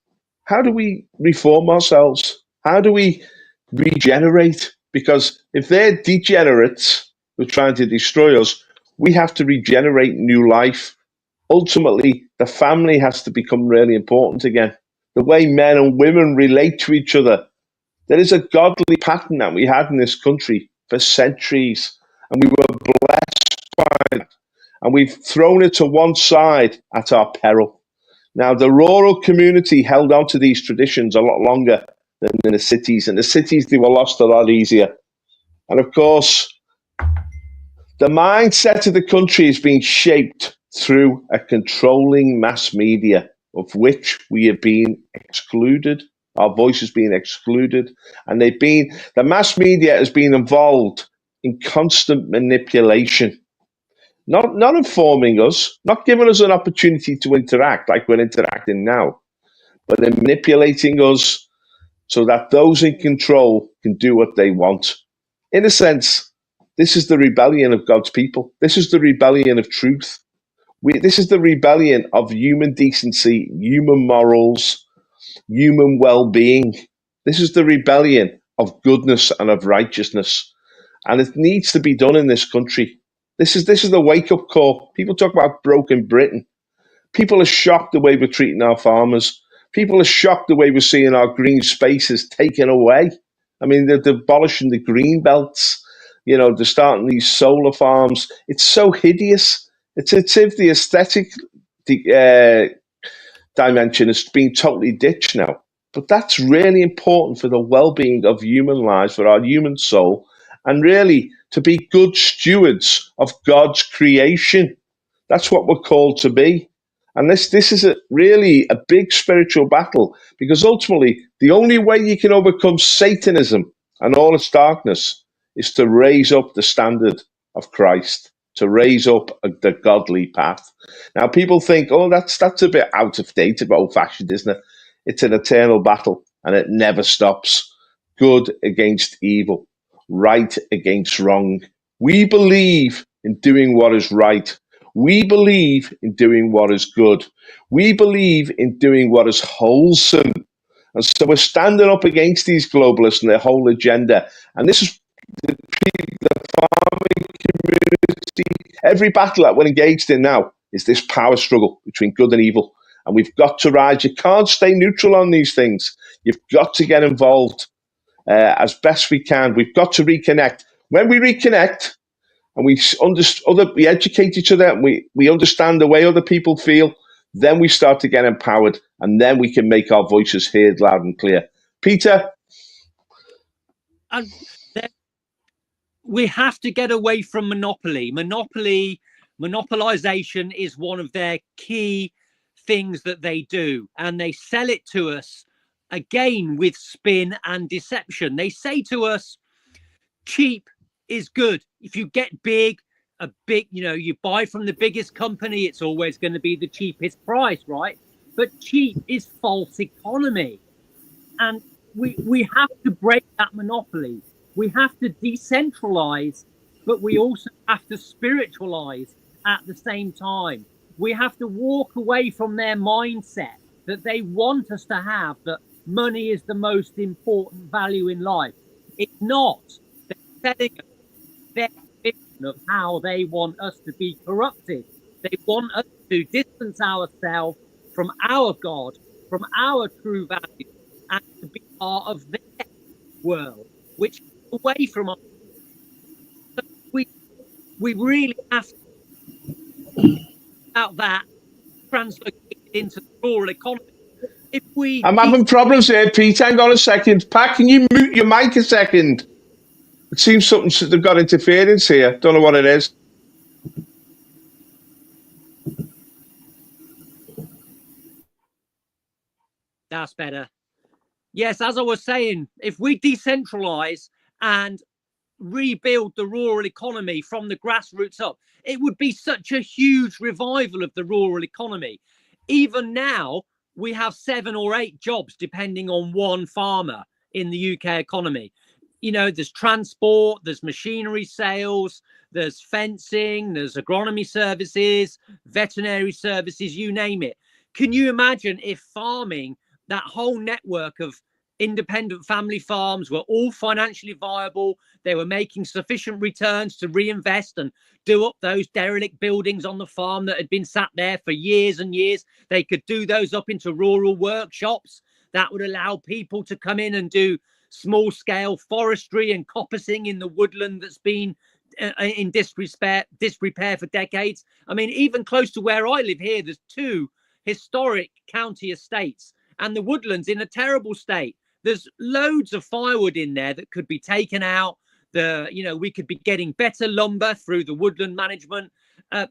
reform ourselves? How do we regenerate? Because if they're degenerates who are trying to destroy us, we have to regenerate new life. Ultimately, the family has to become really important again. The way men and women relate to each other. There is a godly pattern that we had in this country for centuries, and we were blessed by it. And we've thrown it to one side at our peril. Now, the rural community held on to these traditions a lot longer than in the cities. And the cities, they were lost a lot easier. And of course, the mindset of the country is being shaped through a controlling mass media, of which we have been excluded. Our voice has been excluded. And the mass media has been involved in constant manipulation. Not informing us, not giving us an opportunity to interact like we're interacting now, but they're manipulating us so that those in control can do what they want. In a sense, this is the rebellion of God's people. This is the rebellion of truth. This is the rebellion of human decency, human morals, human well-being. This is the rebellion of goodness and of righteousness. And it needs to be done in this country. This is the wake-up call. People talk about broken Britain. People are shocked the way we're treating our farmers. People are shocked the way we're seeing our green spaces taken away. I mean, they're abolishing the green belts. You know, they're starting these solar farms. It's so hideous. It's as if the aesthetic dimension has been totally ditched now. But that's really important for the well-being of human lives, for our human soul, and really to be good stewards of God's creation. That's what we're called to be. And this is really a big spiritual battle, because ultimately the only way you can overcome Satanism and all its darkness is to raise up the standard of Christ, to raise up the godly path. Now, people think, oh, that's a bit out of date, a bit old-fashioned, isn't it? It's an eternal battle, and it never stops. Good against evil, right against wrong. We believe in doing what is right. We believe in doing what is good. We believe in doing what is wholesome. And so we're standing up against these globalists and their whole agenda. And this is the farming community. Every battle that we're engaged in now is this power struggle between good and evil. And we've got to rise. You can't stay neutral on these things. You've got to get involved as best we can. We've got to reconnect. When we reconnect and we educate each other and we understand the way other people feel, then we start to get empowered, and then we can make our voices heard loud and clear. Peter? And we have to get away from monopoly. Monopolization is one of their key things that they do, and they sell it to us again with spin and deception. They say to us, cheap is good. If you get you buy from the biggest company, it's always going to be the cheapest price, right? But cheap is false economy. And we have to break that monopoly. We have to decentralize, but we also have to spiritualize at the same time. We have to walk away from their mindset that they want us to have, that money is the most important value in life. It's not. They're telling us their vision of how they want us to be corrupted. They want us to distance ourselves from our God, from our true values, and to be part of their world, which is away from us. So we really have to about that translated into the rural economy. I'm having problems here, Pete. Hang on a second. Pat, can you mute your mic a second? It seems they've got interference here. Don't know what it is. That's better. Yes, as I was saying, if we decentralize and rebuild the rural economy from the grassroots up, it would be such a huge revival of the rural economy. Even now, we have 7 or 8 jobs depending on one farmer in the UK economy. You know, there's transport, there's machinery sales, there's fencing, there's agronomy services, veterinary services, you name it. Can you imagine if farming, that whole network of independent family farms, were all financially viable, they were making sufficient returns to reinvest and do up those derelict buildings on the farm that had been sat there for years and years. They could do those up into rural workshops that would allow people to come in and do small scale forestry and coppicing in the woodland that's been in disrepair for decades. I mean, even close to where I live here, there's 2 historic county estates, and the woodland's in a terrible state. there's loads of firewood in there that could be taken out. We could be getting better lumber through the woodland management. The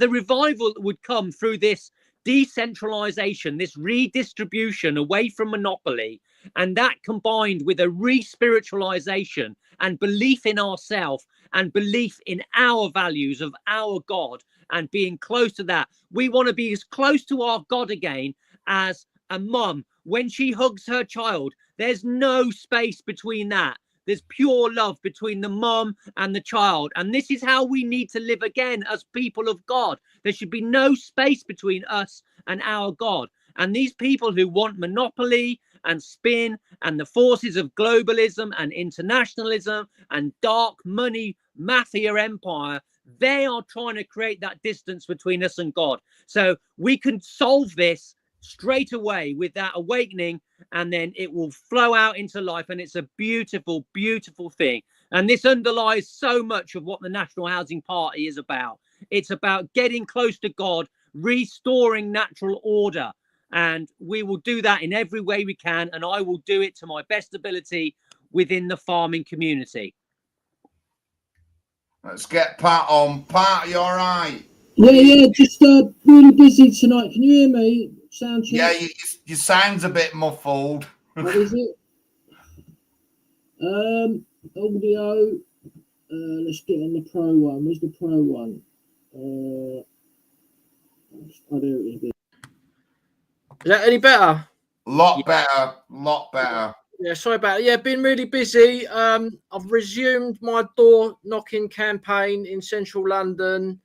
revival that would come through this decentralization, this redistribution away from monopoly, and that combined with a re-spiritualization and belief in ourselves and belief in our values of our God and being close to that. We want to be as close to our God again as a mum when she hugs her child. There's no space between that. There's pure love between the mum and the child. And this is how we need to live again as people of God. There should be no space between us and our God. And these people who want monopoly and spin and the forces of globalism and internationalism and dark money mafia empire, they are trying to create that distance between us and God. So we can solve this straight away with that awakening, and then it will flow out into life, and it's a beautiful, beautiful thing. And this underlies so much of what the National Housing Party is about. It's about getting close to God, restoring natural order, and we will do that in every way we can, and I will do it to my best ability within the farming community. Let's get Pat on. Pat, you all right? Yeah, just really busy tonight. Can you hear me? Sound check? Yeah, your sound's a bit muffled. What is it? Audio. Let's get on the pro one. Where's the pro one? Oh, there it is. Is that any better? Lot better. Yeah, sorry about it. Yeah, been really busy. I've resumed my door knocking campaign in central London.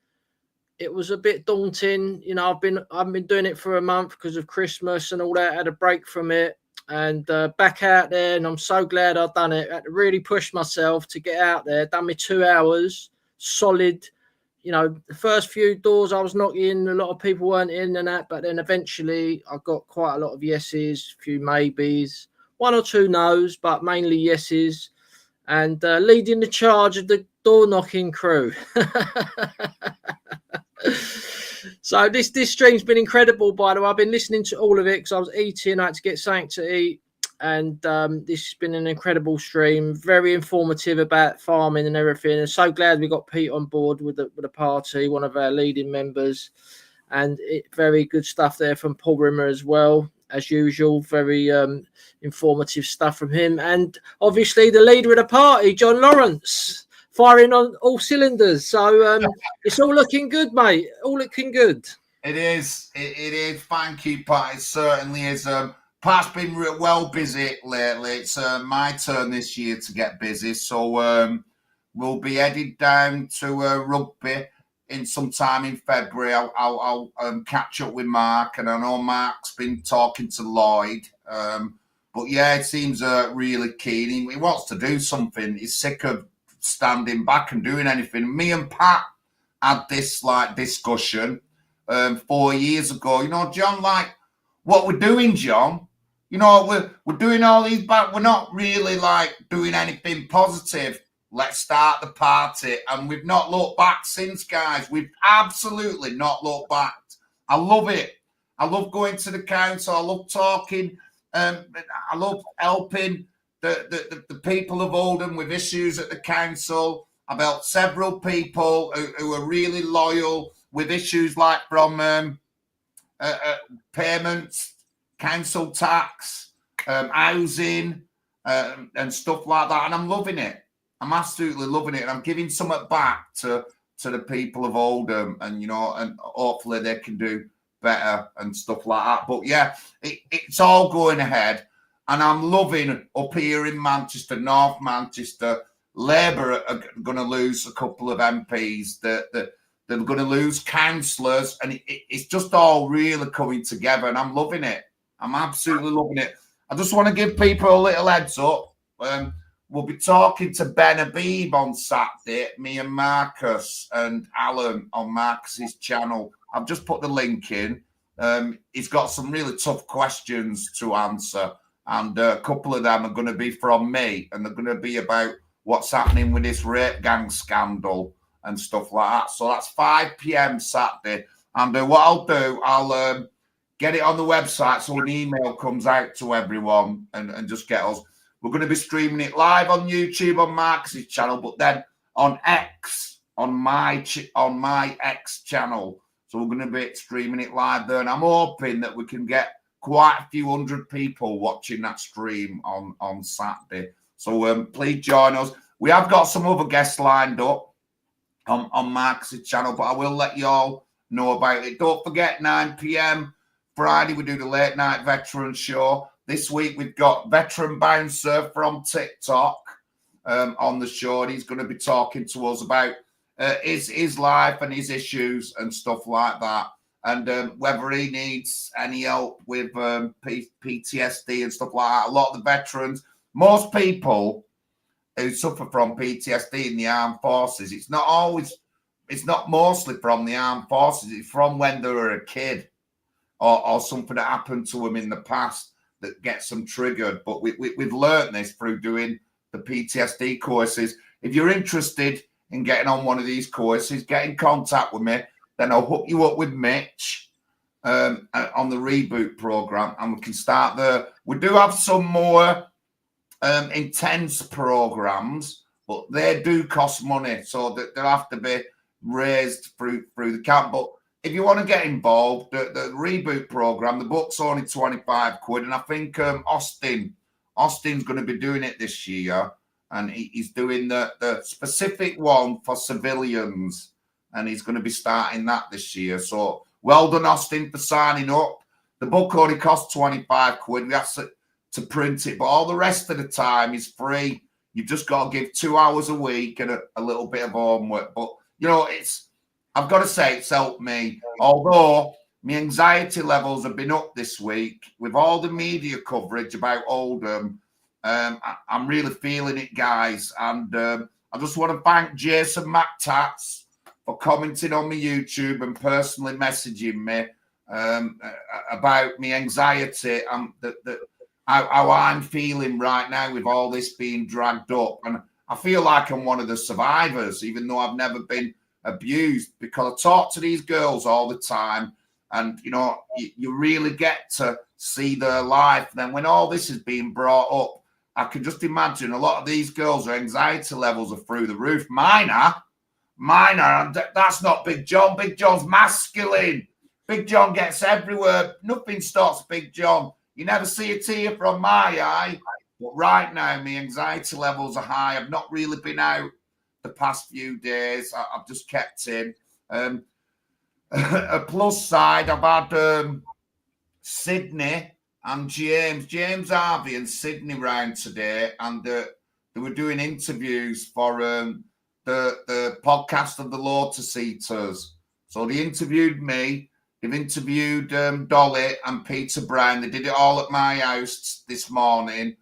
It was a bit daunting, I've been doing it for a month because of Christmas and all that. I had a break from it and back out there, and I'm so glad I've done it. I had to really push myself to get out there. Done me 2 hours solid. The first few doors I was knocking, a lot of people weren't in and that, but then eventually I got quite a lot of yeses, a few maybes, 1 or 2 no's, but mainly yeses, and leading the charge of the door knocking crew. So this stream's been incredible, by the way. I've been listening to all of it because I was eating. I had to get something to eat, and this has been an incredible stream, very informative about farming and everything. And so glad we got Pete on board with the party, one of our leading members, and very good stuff there from Paul Rimmer as well, as usual. Very informative stuff from him, and obviously the leader of the party, John Lawrence, firing on all cylinders. So it's all looking good, mate. All looking good. It is. It is. Thank you, Pat. It certainly is. Pat's been well busy lately. It's my turn this year to get busy. So we'll be headed down to rugby in sometime in February. I'll catch up with Mark, and I know Mark's been talking to Lloyd. But yeah, it seems really keen. He wants to do something. He's sick of standing back and doing anything. Me and Pat had this discussion 4 years ago. John, what we're doing, John, we're doing all these, but we're not really doing anything positive. Let's start the party. And we've not looked back since, guys. We've absolutely not looked back. I love it. I love going to the council. I love talking. I love helping the people of Oldham with issues at the council. I've helped several people who are really loyal with issues from payments, council tax, housing, and stuff like that. And I'm loving it. I'm absolutely loving it. And I'm giving something back to the people of Oldham, and and hopefully they can do better and stuff like that. But yeah, it's all going ahead. And I'm loving up here in Manchester, North Manchester, Labour are going to lose a couple of MPs. They're going to lose councillors, and it's just all really coming together, and I'm loving it. I'm absolutely loving it. I just want to give people a little heads up. We'll be talking to Ben Habib on Saturday, me and Marcus and Alan on Marcus's channel. I've just put the link in. He's got some really tough questions to answer. And a couple of them are going to be from me, and they're going to be about what's happening with this rape gang scandal and stuff like that. So that's 5 p.m. Saturday. And what I'll do, I'll get it on the website so an email comes out to everyone and just get us. We're going to be streaming it live on YouTube on Marcus's channel, but then on X, on my X channel. So we're going to be streaming it live there, and I'm hoping that we can get quite a few hundred people watching that stream on Saturday. So please join us. We have got some other guests lined up on Marcus's channel, but I will let you all know about it. Don't forget, 9 p.m. Friday, we do the late night veteran show. This week, we've got Veteran Bouncer from TikTok on the show, and he's going to be talking to us about his life and his issues and stuff like that, and whether he needs any help with PTSD and stuff like that. A lot of the veterans, most people who suffer from PTSD in the armed forces, it's not mostly from the armed forces, it's from when they were a kid or something that happened to them in the past that gets them triggered. But we've learned this through doing the PTSD courses. If you're interested in getting on one of these courses, get in contact with me. Then I'll hook you up with Mitch on the reboot program, and we can start there. We do have some more intense programs, but they do cost money, so that they'll have to be raised through the camp. But if you want to get involved, the reboot program, the book's only 25 quid, and I think Austin's going to be doing it this year, and he's doing the specific one for civilians, and he's going to be starting that this year. So well done, Austin, for signing up. The book only costs 25 quid. We have to print it, but all the rest of the time is free. You've just got to give 2 hours a week and a little bit of homework. But, you know, I've got to say it's helped me. Although my anxiety levels have been up this week with all the media coverage about Oldham, I'm really feeling it, guys. And I just want to thank Jason McTats for commenting on my YouTube and personally messaging me about my anxiety and how I'm feeling right now with all this being dragged up. And I feel like I'm one of the survivors, even though I've never been abused, because I talk to these girls all the time, and, you know, you really get to see their life. Then when all this is being brought up, I can just imagine a lot of these girls, their anxiety levels are through the roof. Mine are. And that's not Big John. Big John's masculine. Big John gets everywhere. Nothing stops Big John. You never see a tear from my eye. But right now, my anxiety levels are high. I've not really been out the past few days. I've just kept in. A plus side, I've had Sydney and James Harvey and Sydney round today, and they were doing interviews for the podcast of the Lotus Seaters. So they interviewed me. They've interviewed Dolly and Peter Brown. They did it all at my house this morning.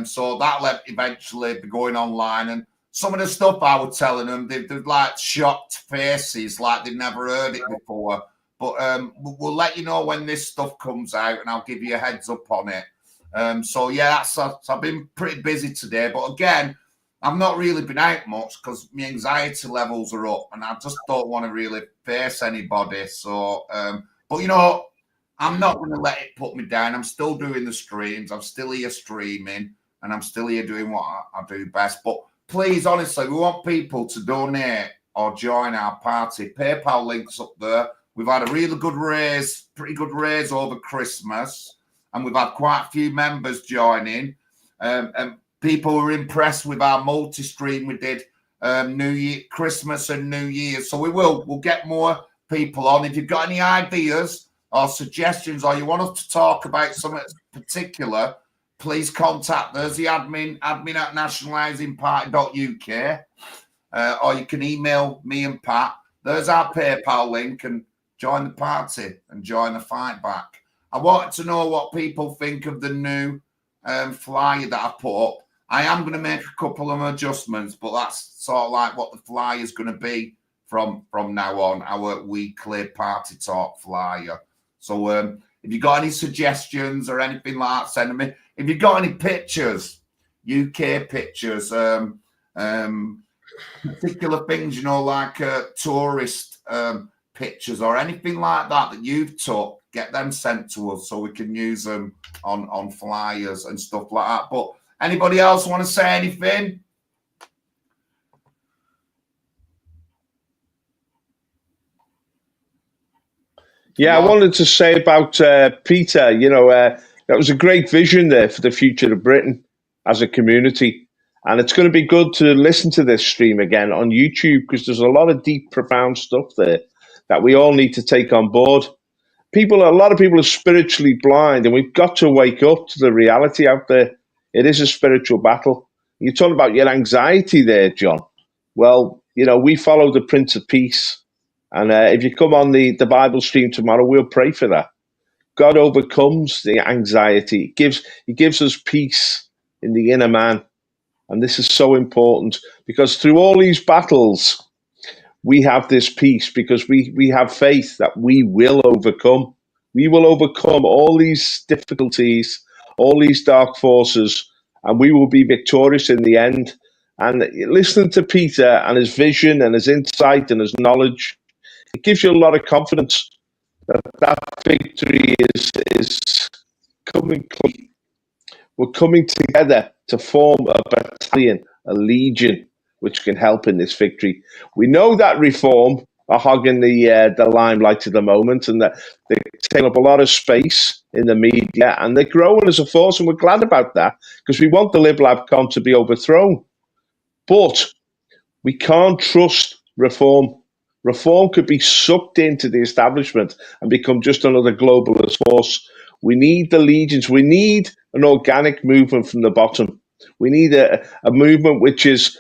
So that'll eventually be going online. And some of the stuff I was telling them, they've like shocked faces, like they've never heard it before. But we'll let you know when this stuff comes out, and I'll give you a heads up on it. So yeah, I've been pretty busy today. But again, I've not really been out much because my anxiety levels are up, and I just don't want to really face anybody. So, but you know, I'm not going to let it put me down. I'm still doing the streams. I'm still here streaming, and I'm still here doing what I do best. But please, honestly, we want people to donate or join our party. PayPal links up there. We've had a really good raise, pretty good raise over Christmas, and we've had quite a few members joining. And people were impressed with our multi-stream we did New Year, Christmas and New Year. So we'll get more people on. If you've got any ideas or suggestions, or you want us to talk about something particular, please contact us, the admin at nationalisingparty.uk, or you can email me and Pat. There's our PayPal link, and join the party and join the fight back. I wanted to know what people think of the new flyer that I put up. I am going to make a couple of adjustments, but that's sort of like what the flyer is going to be from now on, our weekly party talk flyer. So if you've got any suggestions or anything like that, send them in. If you've got any pictures, UK pictures, particular things, you know, like tourist pictures or anything like that you've took, get them sent to us so we can use them on flyers and stuff like that. But anybody else want to say anything? Yeah, I wanted to say about Peter, that was a great vision there for the future of Britain as a community. And it's going to be good to listen to this stream again on YouTube, because there's a lot of deep, profound stuff there that we all need to take on board. A lot of people are spiritually blind, and we've got to wake up to the reality out there. It is a spiritual battle. You're talking about your anxiety there, John. Well, we follow the Prince of Peace. And if you come on the Bible stream tomorrow, we'll pray for that. God overcomes the anxiety. He gives us peace in the inner man. And this is so important, because through all these battles, we have this peace, because we have faith that we will overcome. We will overcome all these difficulties, all these dark forces, and we will be victorious in the end. And listening to Peter and his vision and his insight and his knowledge, it gives you a lot of confidence that victory is coming close. We're coming together to form a battalion, a legion, which can help in this victory. We know that Reform are hogging the limelight at the moment, and that they're taking up a lot of space in the media, and they're growing as a force, and we're glad about that, because we want the Lib-Lab Con to be overthrown. But we can't trust Reform. Reform could be sucked into the establishment and become just another globalist force. We need the legions. We need an organic movement from the bottom. We need a movement which is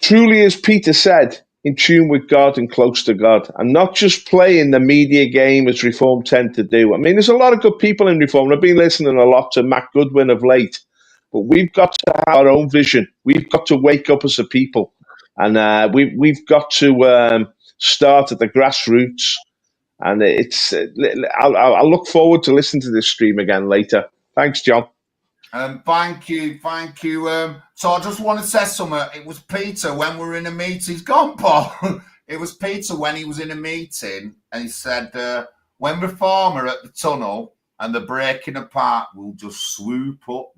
truly, as Peter said, in tune with God and close to God, and not just playing the media game as Reform tend to do. I mean, there's a lot of good people in Reform. I've been listening a lot to Matt Goodwin of late, but we've got to have our own vision. We've got to wake up as a people, and we've got to start at the grassroots. And I'll look forward to listening to this stream again later. Thanks, John. Thank you. So I just want to say something. It was Peter when we were in a meeting. He's gone, Paul. It was Peter when he was in a meeting, and he said, when Reform are at the tunnel and they're breaking apart, we'll just swoop up.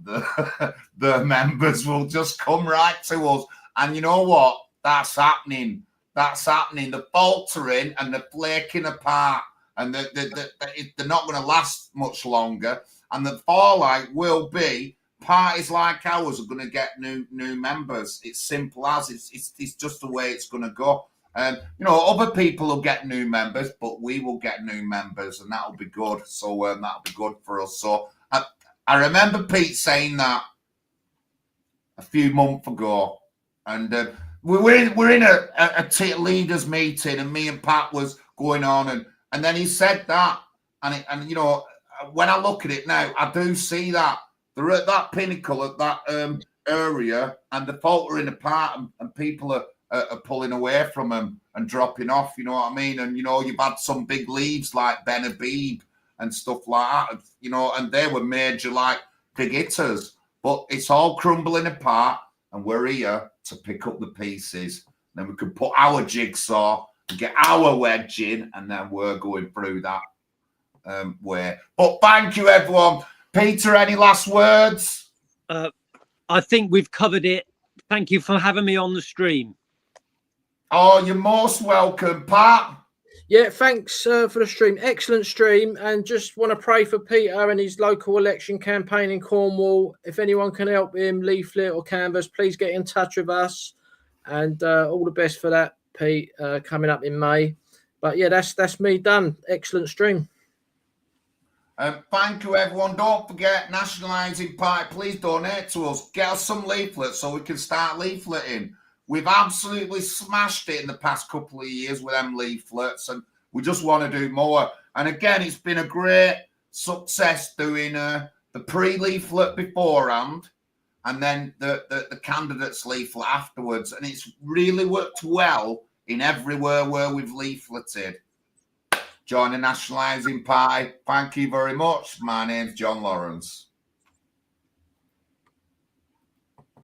The members will just come right to us. And you know what? That's happening. They're faltering and they're flaking apart, and they're not going to last much longer. And the fallout will be parties like ours are going to get new members. It's simple as it's just the way it's going to go. Other people will get new members, but we will get new members, and that'll be good. So that'll be good for us. So I remember Pete saying that a few months ago, and we're in a leaders meeting, and me and Pat was going on, and then he said that, and when I look at it now, I do see that they're at that pinnacle, at that area, and they're faltering apart, and people are pulling away from them and dropping off. You know what I mean? And you've had some big leaves like Ben Habib and stuff like that. And they were major like big hitters, but it's all crumbling apart, and we're here to pick up the pieces. Then we can put our jigsaw and get our wedge in, and then we're going through that way. But thank you, everyone. Peter, any last words? I think we've covered it. Thank you for having me on the stream. Oh, you're most welcome, Pat. Yeah, thanks for the stream. Excellent stream. And just want to pray for Peter and his local election campaign in Cornwall. If anyone can help him, leaflet or canvas, please get in touch with us. And all the best for that, Pete, coming up in May. But yeah, that's me done. Excellent stream. Thank you, everyone. Don't forget, Nationalising Party, please donate to us. Get us some leaflets so we can start leafleting. We've absolutely smashed it in the past couple of years with them leaflets, and we just want to do more. And again, it's been a great success doing the pre-leaflet beforehand, and then the candidates leaflet afterwards. And it's really worked well in everywhere where we've leafleted. Join the Nationalising Party. Thank you very much. My name's John Lawrence.